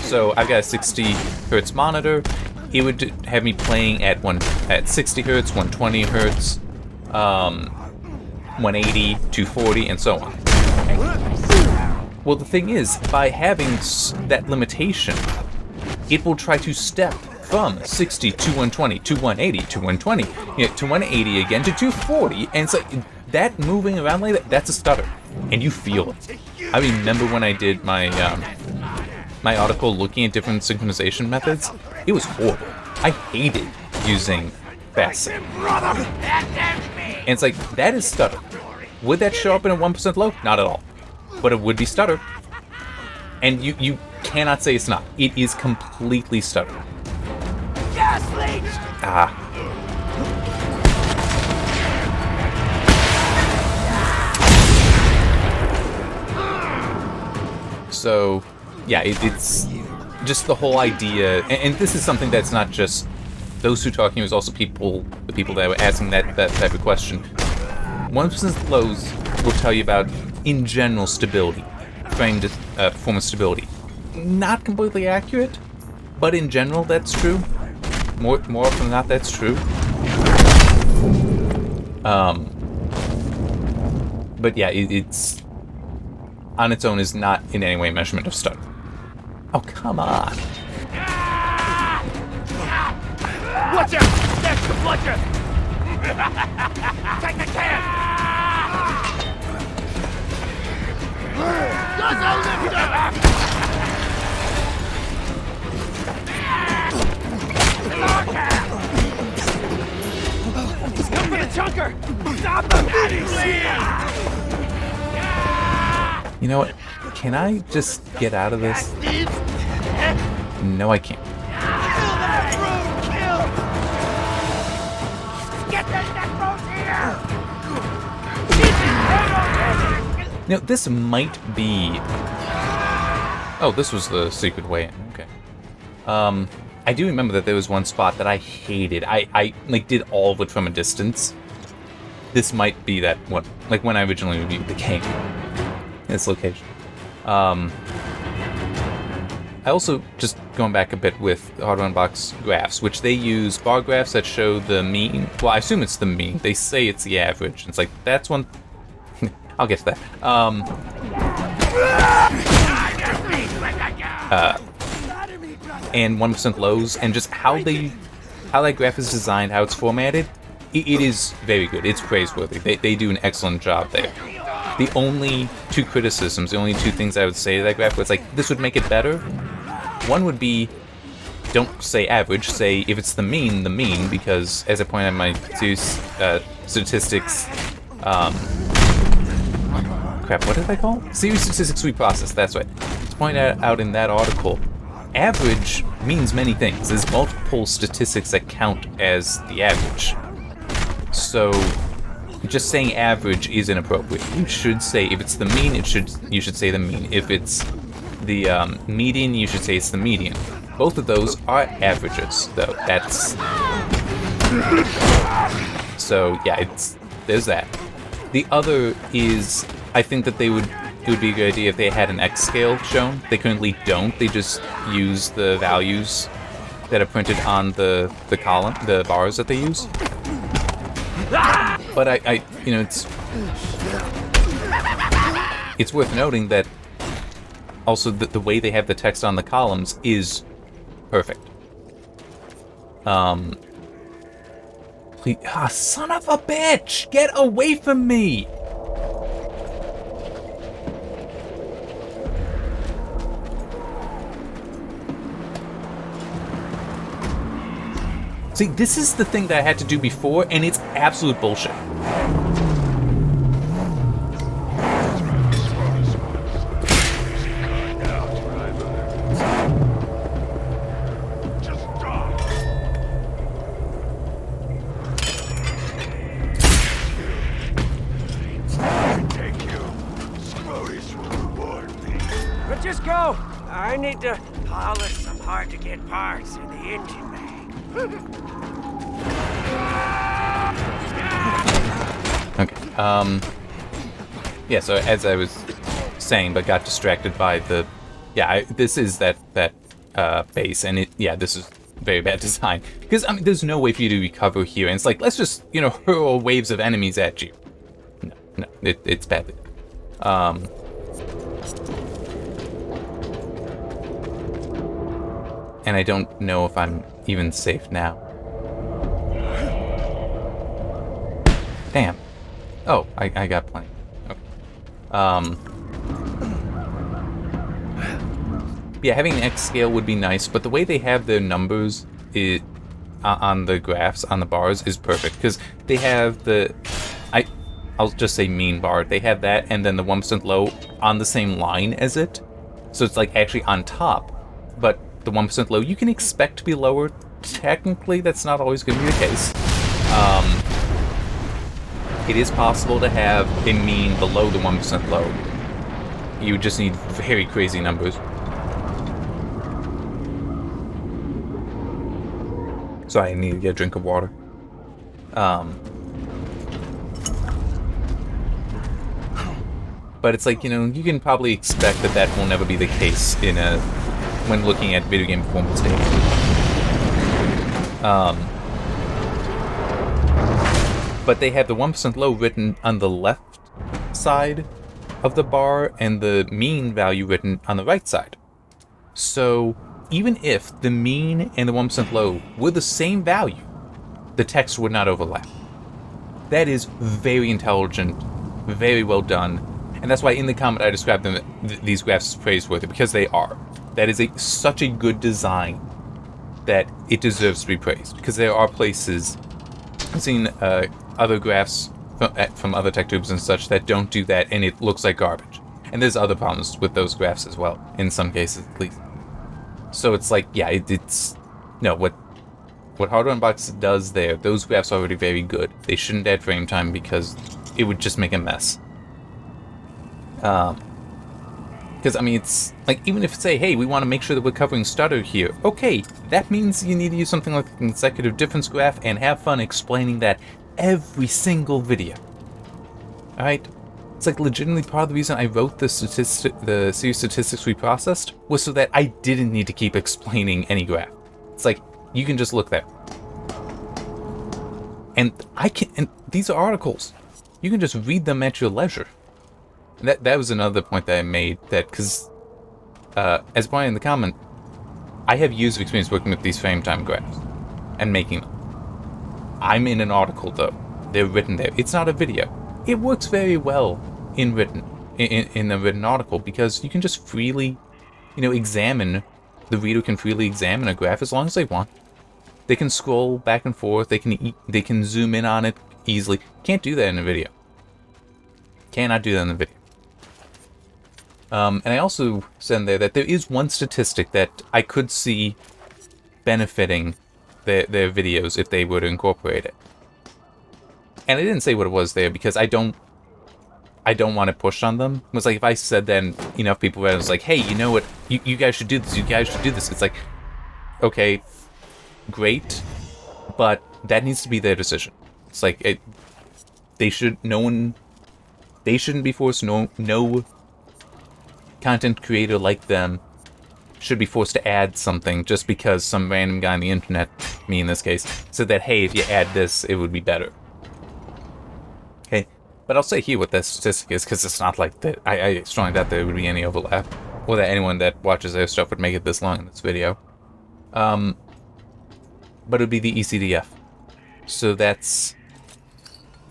So I've got a 60 hertz monitor. It would have me playing at 60 hertz, 120 hertz, 180, 240, and so on. Well, the thing is, by having that limitation, it will try to step from 60 to 120 to 180 to 120 to 180 again to 240, and it's like that moving around like that, that's a stutter, and you feel it. I remember when I did my my article looking at different synchronization methods, it was horrible. I hated using fast sync. And it's like, that is stutter. Would that show up in a 1% low? Not at all. But it would be stutter. And you cannot say it's not. It is completely stutter. So, yeah, it's just the whole idea, and this is something that's not just those who talking, it was also the people that were asking that type of question. 1% lows will tell you about, in general, stability, performance stability. Not completely accurate, but in general, that's true. More often than not, that's true. But yeah, it's on its own is not in any way a measurement of stutter. Oh, come on. Watch out! That's the bludger! Take the can! Come for the chunker! Stop them! You know what? Can I just get out of this? No, I can't. Get the neck here! Now, this might be... Oh, this was the secret way in. Okay. I do remember that there was one spot that I hated. I like did all of it from a distance. This might be that one, like when I originally reviewed the game. This location. I also, just going back a bit with Hardware Unbox graphs, which they use bar graphs that show the mean. Well, I assume it's the mean. They say it's the average. It's like, that's one... I'll get to that. And 1% lows, and just how that graph is designed, how it's formatted, it is very good. It's praiseworthy. They do an excellent job there. The only two criticisms, the only two things I would say to that graph was like, this would make it better. One would be, don't say average, say if it's the mean, because as I pointed out in my two statistics, crap, what did I call it? Series statistics reprocessed, that's right. It's pointed out in that article, average means many things. There's multiple statistics that count as the average. So, just saying average is inappropriate. You should say, if it's the mean, you should say the mean. If it's the median, you should say it's the median. Both of those are averages, though. That's... So, yeah, there's that. The other is, I think that it would be a good idea if they had an X scale shown. They currently don't. They just use the values that are printed on the column, the bars that they use. But it's worth noting that also the way they have the text on the columns is perfect. Please, son of a bitch! Get away from me! See, this is the thing that I had to do before, and it's absolute bullshit. But just go. I need to polish some hard-to-get parts in the engine bay. Okay, yeah, so as I was saying, but got distracted by the, this is that base, and this is very bad design, because, I mean, there's no way for you to recover here, and it's like, let's just, hurl waves of enemies at you. No, it's badly. And I don't know if I'm even safe now. Damn. Oh, I got plenty. Okay. Yeah, having an X scale would be nice, but the way they have their numbers on the graphs, on the bars, is perfect, because they have I'll just say mean bar. They have that, and then the 1% low on the same line as it. So it's like actually on top, but the 1% low you can expect to be lower. Technically, that's not always going to be the case. It is possible to have a mean below the 1% low. You just need very crazy numbers. Sorry, I need to get a drink of water. But it's like, you can probably expect that will never be the case when looking at video game performance data. But they have the 1% low written on the left side of the bar and the mean value written on the right side. So even if the mean and the 1% low were the same value, the text would not overlap. That is very intelligent, very well done, and that's why in the comment I described these graphs as praiseworthy, because they are. That is such a good design that it deserves to be praised, because there are places, I've seen other graphs from other tech tubes and such that don't do that, and it looks like garbage. And there's other problems with those graphs as well, in some cases at least. So it's like, yeah, what Hardware Unboxed does there, those graphs are already very good. They shouldn't add frame time because it would just make a mess. Because, I mean, it's like, even if, say, hey, we want to make sure that we're covering stutter here, okay, that means you need to use something like the consecutive difference graph and have fun explaining that every single video. Alright? It's like legitimately part of the reason I wrote the series statistics we processed was so that I didn't need to keep explaining any graph. It's like, you can just look there. And these are articles. You can just read them at your leisure. And that was another point that I made, that because, as pointed in the comment, I have years of experience working with these frame time graphs and making them. I'm in an article though. They're written there. It's not a video. It works very well in the written article, because you can just freely, examine. The reader can freely examine a graph as long as they want. They can scroll back and forth. They can zoom in on it easily. Can't do that in a video. Cannot do that in the video. And I also said in there that there is one statistic that I could see benefiting their videos if they were to incorporate it. And I didn't say what it was there because I don't want to push on them. It was like, if I said that and enough people read it, was like, hey, you know what, you guys should do this, you guys should do this. It's like, okay, great, but that needs to be their decision. It's like, they shouldn't be forced, no content creator like them should be forced to add something just because some random guy on the internet, me in this case, said that, hey, if you add this, it would be better. But I'll say here what that statistic is, because it's not like that. I strongly doubt there would be any overlap, or that anyone that watches their stuff would make it this long in this video. But it would be the ECDF. So that's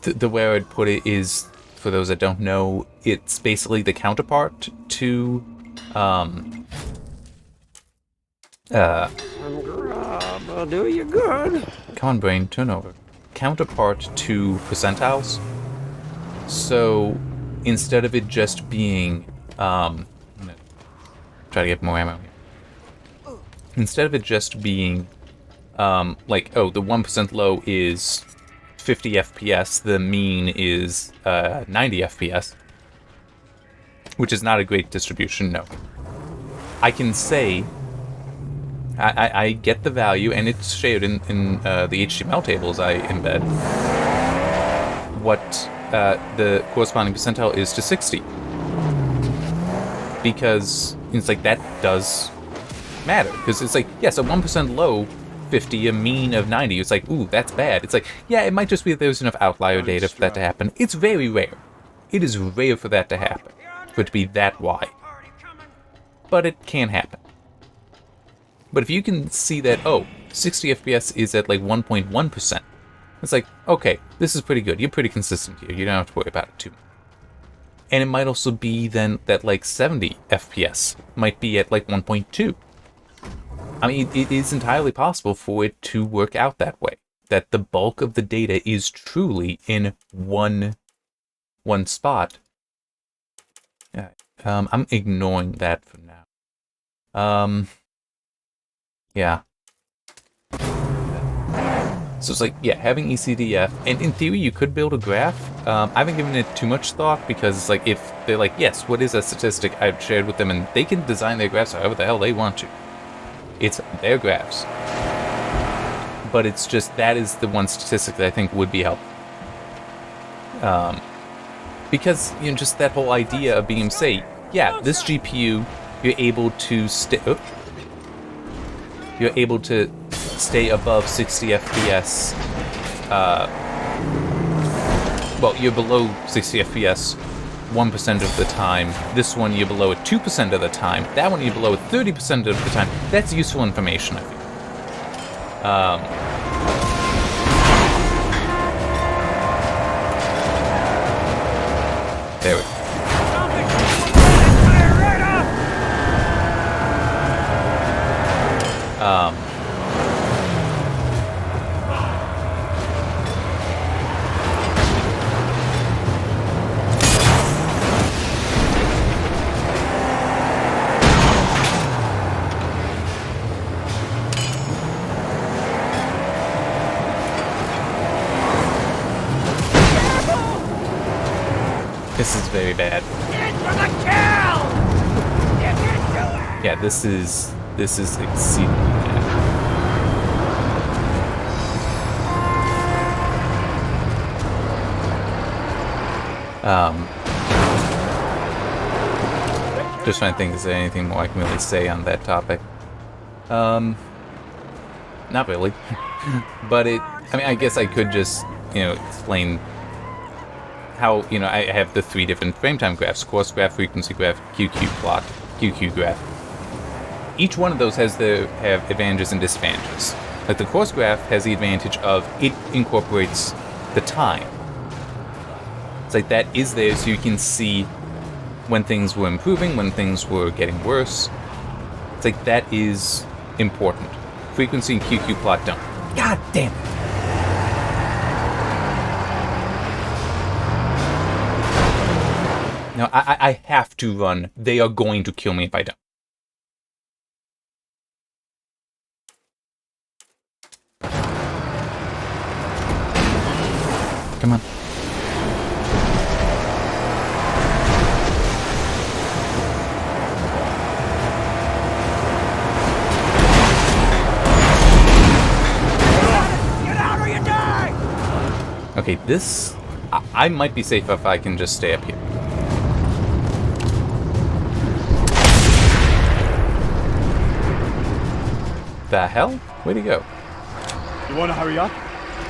the way I would put it is, for those that don't know, it's basically the counterpart to I'll do you good. come on, brain, turn over. Counterpart to percentiles. So instead of it just being, I'm gonna try to get more ammo here. Instead of it just being, like, oh, the 1% low is 50 FPS, the mean is 90 FPS, which is not a great distribution, no. I can say, I get the value, and it's shared in the HTML tables I embed, what the corresponding percentile is to 60. Because it's like, that does matter. Because it's like, yes, a 1% low, 50, a mean of 90. It's like, ooh, that's bad. It's like, yeah, it might just be that there's enough outlier data for that to happen. It's very rare. It is rare for that to happen. For it to be that wide. But it can happen. But if you can see that, oh, 60 FPS is at like 1.1%, it's like, okay, this is pretty good. You're pretty consistent here. You don't have to worry about it too much. And it might also be then that like 70 FPS might be at like 1.2. I mean, it is entirely possible for it to work out that way. That the bulk of the data is truly in one spot. Yeah, I'm ignoring that for now. Yeah. So it's like, yeah, having ECDF, and in theory you could build a graph. I haven't given it too much thought, because it's like, if they're like, yes, what is a statistic, I've shared with them, and they can design their graphs however the hell they want to. It's their graphs. But it's just, that is the one statistic that I think would be helpful. Because, you know, just that whole idea of being, say, yeah, this GPU, you're able to stay above 60 FPS. Well, you're below 60 FPS 1% of the time. This one you're below it 2% of the time. That one you're below it 30% of the time. That's useful information, I think. There we go. This is very bad. Yeah, this is exceedingly bad. Just trying to think, is there anything more I can really say on that topic? Not really. But I mean, I guess I could just, you know, explain how, you know, I have the 3 different frame time graphs: course graph, frequency graph, QQ plot, QQ graph. Each one of those have advantages and disadvantages. Like the course graph has the advantage of it incorporates the time. It's like that is there, so you can see when things were improving, when things were getting worse. It's like that is important. Frequency and QQ plot don't. God damn it! Now, I have to run. They are going to kill me if I don't. Come on. Get out or you die! Okay, this... I might be safe if I can just stay up here. The hell? Where'd he go? You want to hurry up?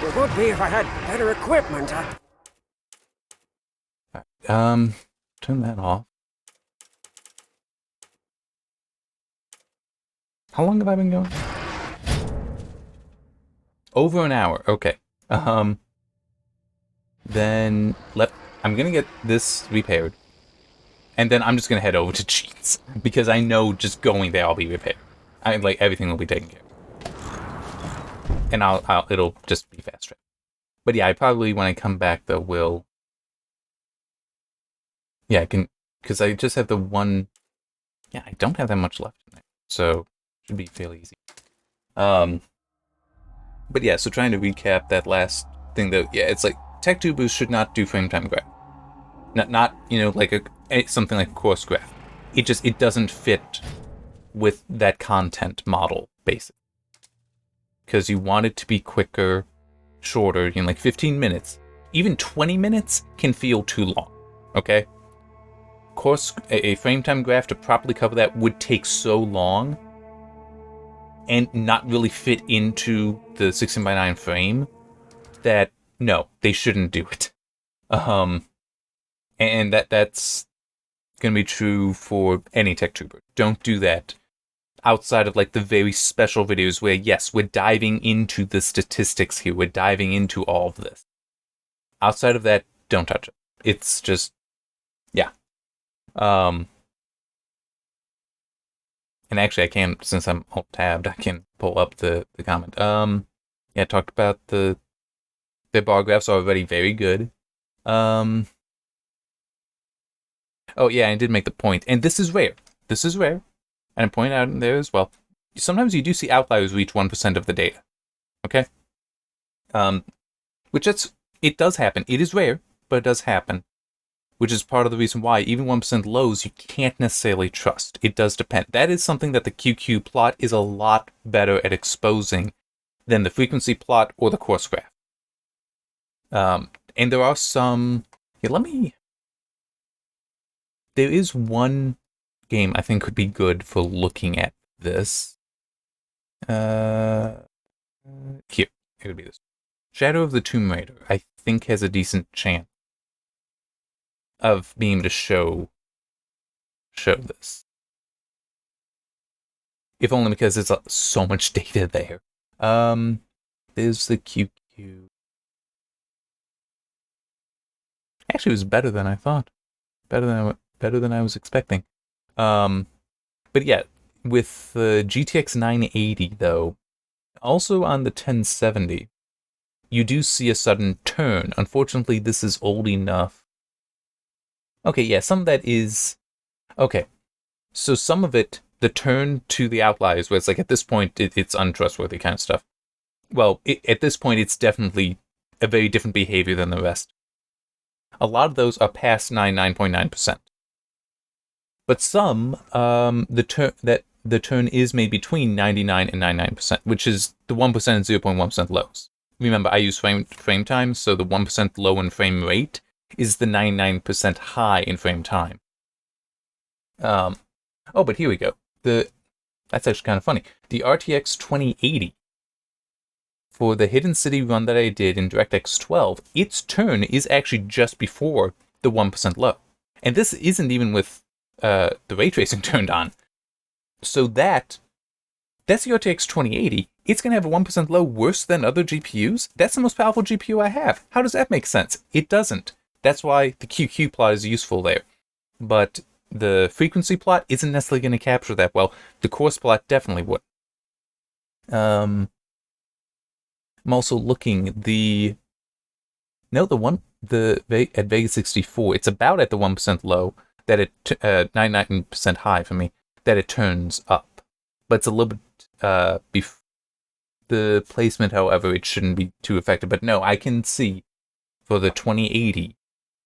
It would be if I had better equipment. Turn that off. How long have I been going? Over an hour. Okay. Then I'm gonna get this repaired, and then I'm just gonna head over to Cheats because I know just going there I'll be repaired. Like everything will be taken care of, and it'll just be fast track. But yeah, I probably when I come back though will. Yeah, I can because I just have the one. Yeah, I don't have that much left in there, so should be fairly easy. But yeah, so trying to recap that last thing though, yeah, it's like Tech 2 Boost should not do frame time graph. Not like something like a course graph. It doesn't fit with that content model, basically. Because you want it to be quicker, shorter, like 15 minutes. Even 20 minutes can feel too long, okay? Course, a frame time graph to properly cover that would take so long and not really fit into the 16:9 frame that no, they shouldn't do it. And that's gonna be true for any tech tuber. Don't do that outside of like the very special videos where yes, we're diving into the statistics here, we're diving into all of this. Outside of that, don't touch it. It's just yeah. And actually I can, since I'm alt-tabbed, I can pull up the comment. Yeah, I talked about the bar graphs are already very good. Oh yeah, I did make the point, and this is rare. This is rare, and I point out in there as well. Sometimes you do see outliers reach 1% of the data. Okay. Which it does happen. It is rare, but it does happen. Which is part of the reason why even 1% lows you can't necessarily trust. It does depend. That is something that the QQ plot is a lot better at exposing than the frequency plot or the course graph. And there are some. Yeah, there is one game I think could be good for looking at this. Here. It would be this. Shadow of the Tomb Raider, I think, has a decent chance of being able to show this. If only because there's so much data there. There's the QQ. Actually, it was better than I thought. Better than I was expecting. But yeah, with the GTX 980 though, also on the 1070, you do see a sudden turn. Unfortunately, this is old enough. Okay, yeah, some of that is okay. So some of it, the turn to the outliers, where it's like at this point it's untrustworthy kind of stuff. Well, at this point it's definitely a very different behavior than the rest. A lot of those are past 99.9%. But some, the turn is made between 99 and 99%, which is the 1% and 0.1% lows. Remember, I use frame time, so the 1% low in frame rate is the 99% high in frame time. Oh, but here we go. That's actually kind of funny. The RTX 2080 for the Hidden City run that I did in DirectX 12, its turn is actually just before the 1% low. And this isn't even with the ray tracing turned on. So that's the RTX 2080. It's going to have a 1% low worse than other GPUs? That's the most powerful GPU I have. How does that make sense? It doesn't. That's why the QQ plot is useful there. But the frequency plot isn't necessarily going to capture that well. The course plot definitely would. I'm also looking at Vegas 64. It's about at the 1% low that it 99% high for me that it turns up, but it's a little bit the placement. However, it shouldn't be too effective. But no, I can see for the 2080,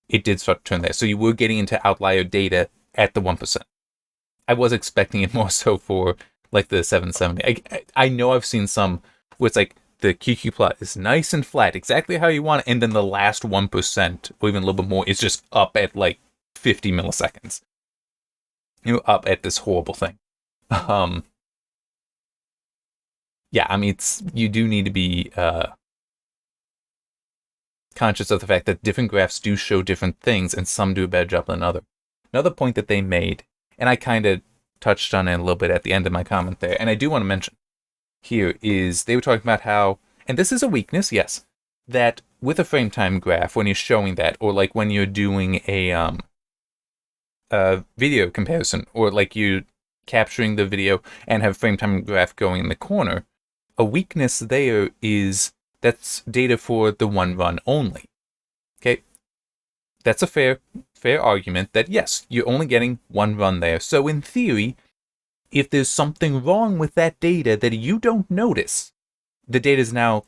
it did start to turn there. So you were getting into outlier data at the 1%. I was expecting it more so for like the 770. I know I've seen some where it's like the QQ plot is nice and flat, exactly how you want it, and then the last 1% or even a little bit more is just up at like 50 milliseconds. Up at this horrible thing. Yeah, I mean, you do need to be conscious of the fact that different graphs do show different things, and some do a better job than others. Another point that they made, and I kind of touched on it a little bit at the end of my comment there, and I do want to mention here, is they were talking about how, and this is a weakness, yes, that with a frame time graph, when you're showing that, or like when you're doing a video comparison, or like you capturing the video and have frame time graph going in the corner, a weakness there is that's data for the one run only. Okay, that's a fair argument that yes, you're only getting one run there. So in theory, if there's something wrong with that data that you don't notice, the data is now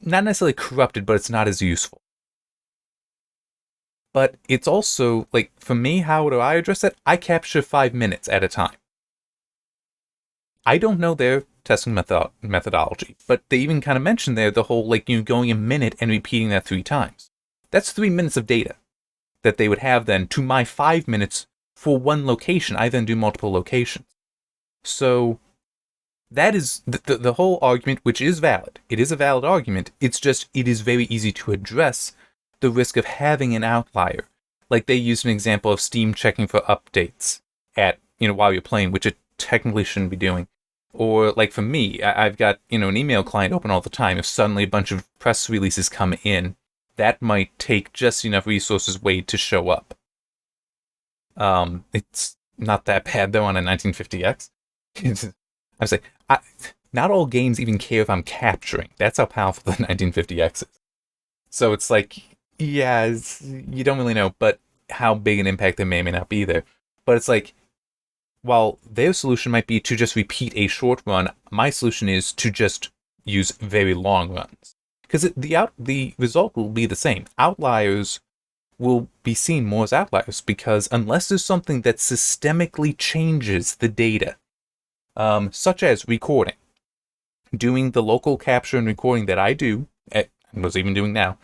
not necessarily corrupted, but it's not as useful. But it's also, like, for me, how do I address that? I capture 5 minutes at a time. I don't know their testing methodology, but they even kind of mentioned there the whole, like, you going a minute and repeating that 3 times. That's 3 minutes of data that they would have then to my 5 minutes for one location. I then do multiple locations. So that is the whole argument, which is valid. It is a valid argument. It's just, it is very easy to address the risk of having an outlier. Like they used an example of Steam checking for updates at, while you're playing, which it technically shouldn't be doing. Or like for me, I've got, an email client open all the time. If suddenly a bunch of press releases come in, that might take just enough resources wait to show up. It's not that bad though on a 1950X. I'm saying, not all games even care if I'm capturing. That's how powerful the 1950X is. So it's like, yeah, you don't really know, but how big an impact there may or may not be there. But it's like, while their solution might be to just repeat a short run, my solution is to just use very long runs. Because the result will be the same. Outliers will be seen more as outliers, because unless there's something that systemically changes the data, such as recording, doing the local capture and recording that I do, and was even doing now,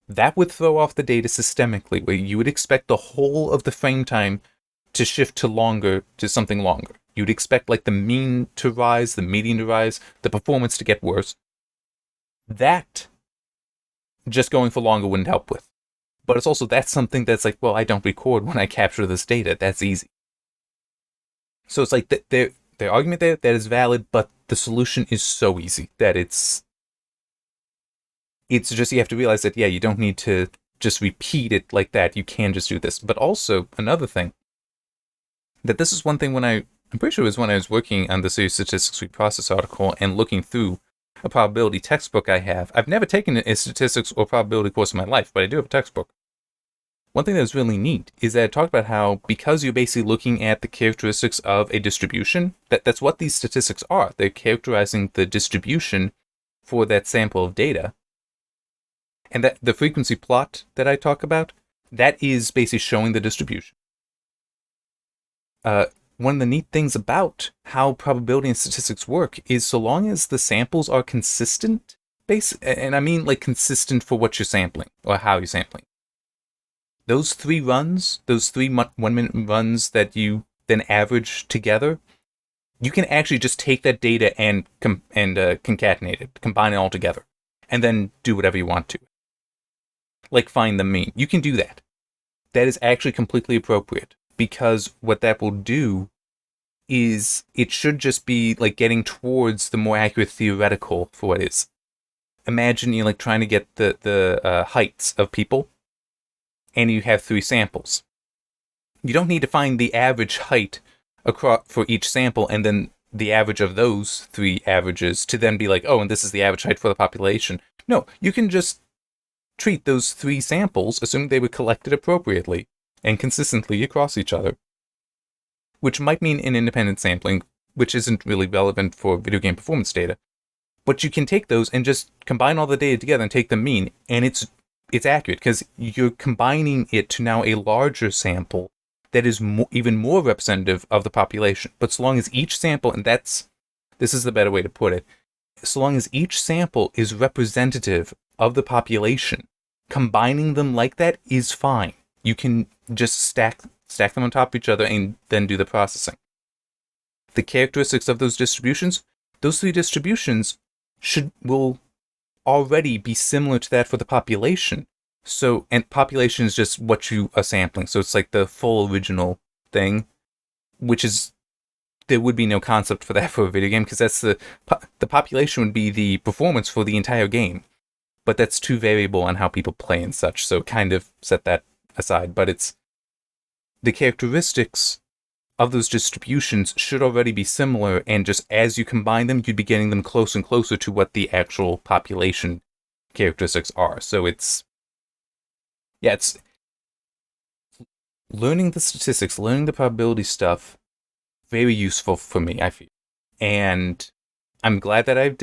that would throw off the data systemically, where you would expect the whole of the frame time to shift to something longer. You'd expect like the mean to rise, the median to rise, the performance to get worse. That just going for longer wouldn't help with. But it's also, that's something that's like, well, I don't record when I capture this data. That's easy. So it's like their argument there, that is valid, but the solution is so easy that it's just, you have to realize that, yeah, you don't need to just repeat it like that. You can just do this. But also, another thing, that this is one thing I'm pretty sure it was when I was working on the Series Statistics Reprocess article and looking through a probability textbook I have. I've never taken a statistics or probability course in my life, but I do have a textbook. One thing that was really neat is that it talked about how, because you're basically looking at the characteristics of a distribution, that's what these statistics are. They're characterizing the distribution for that sample of data. And that the frequency plot that I talk about, that is basically showing the distribution. One of the neat things about how probability and statistics work is, so long as the samples are consistent, and I mean like consistent for what you're sampling or how you're sampling. Those 3 runs, those 3 1-minute runs that you then average together, you can actually just take that data and concatenate it, combine it all together, and then do whatever you want to. Like find the mean. You can do that. That is actually completely appropriate, because what that will do is it should just be like getting towards the more accurate theoretical for what it is. Imagine you're like trying to get the heights of people, and you have 3 samples. You don't need to find the average height across for each sample and then the average of those 3 averages to then be like, oh, and this is the average height for the population. No, you can just treat those 3 samples, assuming they were collected appropriately and consistently across each other, which might mean an independent sampling, which isn't really relevant for video game performance data. But you can take those and just combine all the data together and take the mean, and it's accurate, because you're combining it to now a larger sample that is even more representative of the population. But so long as each sample, and this is the better way to put it, so long as each sample is representative of the population, combining them like that is fine. You can just stack them on top of each other and then do the processing. The characteristics of those distributions, those 3 distributions will already be similar to that for the population, So, and population is just what you are sampling. So it's like the full original thing, which is, there would be no concept for that for a video game, because that's the population would be the performance for the entire game. But that's too variable on how people play and such, so kind of set that aside. But it's the characteristics of those distributions should already be similar, and just as you combine them, you'd be getting them closer and closer to what the actual population characteristics are. So it's learning the statistics, learning the probability stuff, very useful for me, I feel. And I'm glad that I've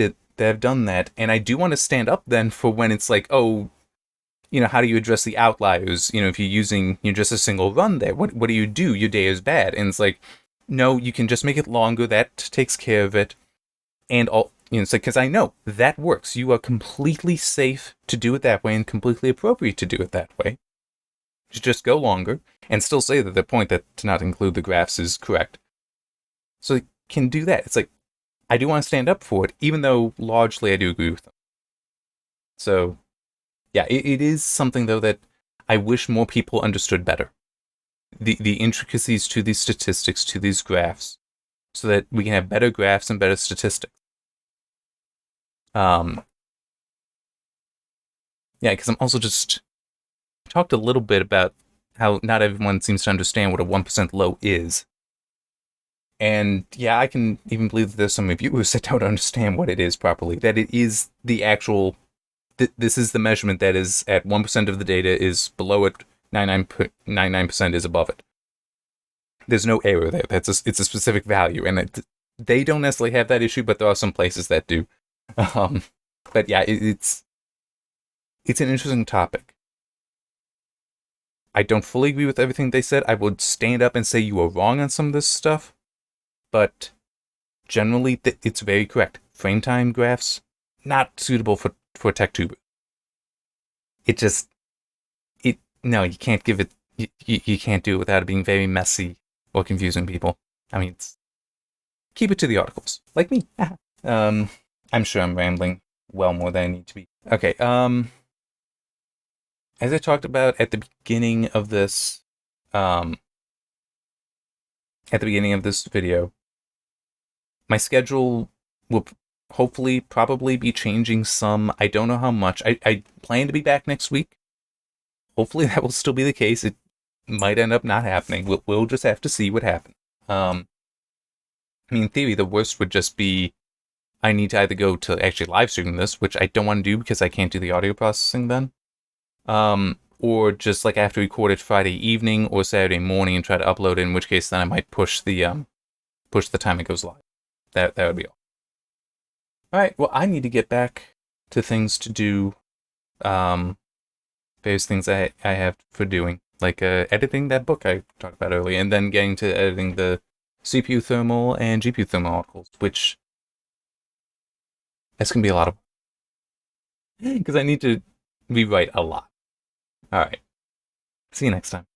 done that. And I do want to stand up then for when it's like, oh, how do you address the outliers? If you're using just a single run there, what do you do? Your day is bad. And it's like, no, you can just make it longer. That takes care of it. And all, it's like, because I know that works. You are completely safe to do it that way and completely appropriate to do it that way. Just go longer and still say that the point that to not include the graphs is correct. So you can do that. It's like, I do want to stand up for it, even though largely I do agree with them. So, yeah, it is something, though, that I wish more people understood better. The intricacies to these statistics, to these graphs, so that we can have better graphs and better statistics. Yeah, because I'm also just talked a little bit about how not everyone seems to understand what a 1% low is. And yeah, I can even believe that there's some reviewers that don't understand what it is properly. That it is the actual, this is the measurement that is at 1% of the data is below it, 99% is above it. There's no error there. It's a specific value, and they don't necessarily have that issue, but there are some places that do. But yeah, it's an interesting topic. I don't fully agree with everything they said. I would stand up and say you are wrong on some of this stuff. But generally, it's very correct. Frame time graphs, not suitable for tech tubers. No, you can't give it, you can't do it without it being very messy or confusing people. I mean, keep it to the articles, like me. I'm sure I'm rambling well more than I need to be. Okay, as I talked about at the beginning of this, video, my schedule will hopefully probably be changing some. I don't know how much. I plan to be back next week. Hopefully that will still be the case. It might end up not happening. We'll just have to see what happens. I mean, in theory, the worst would just be I need to either go to actually live stream this, which I don't want to do because I can't do the audio processing then. Or just like I have to record it Friday evening or Saturday morning and try to upload it, in which case then I might push the time it goes live. That would be all. Alright, well, I need to get back to things to do. Various things I have for doing. Like editing that book I talked about earlier, and then getting to editing the CPU thermal and GPU thermal articles, which that's going to be a lot of, because I need to rewrite a lot. Alright. See you next time.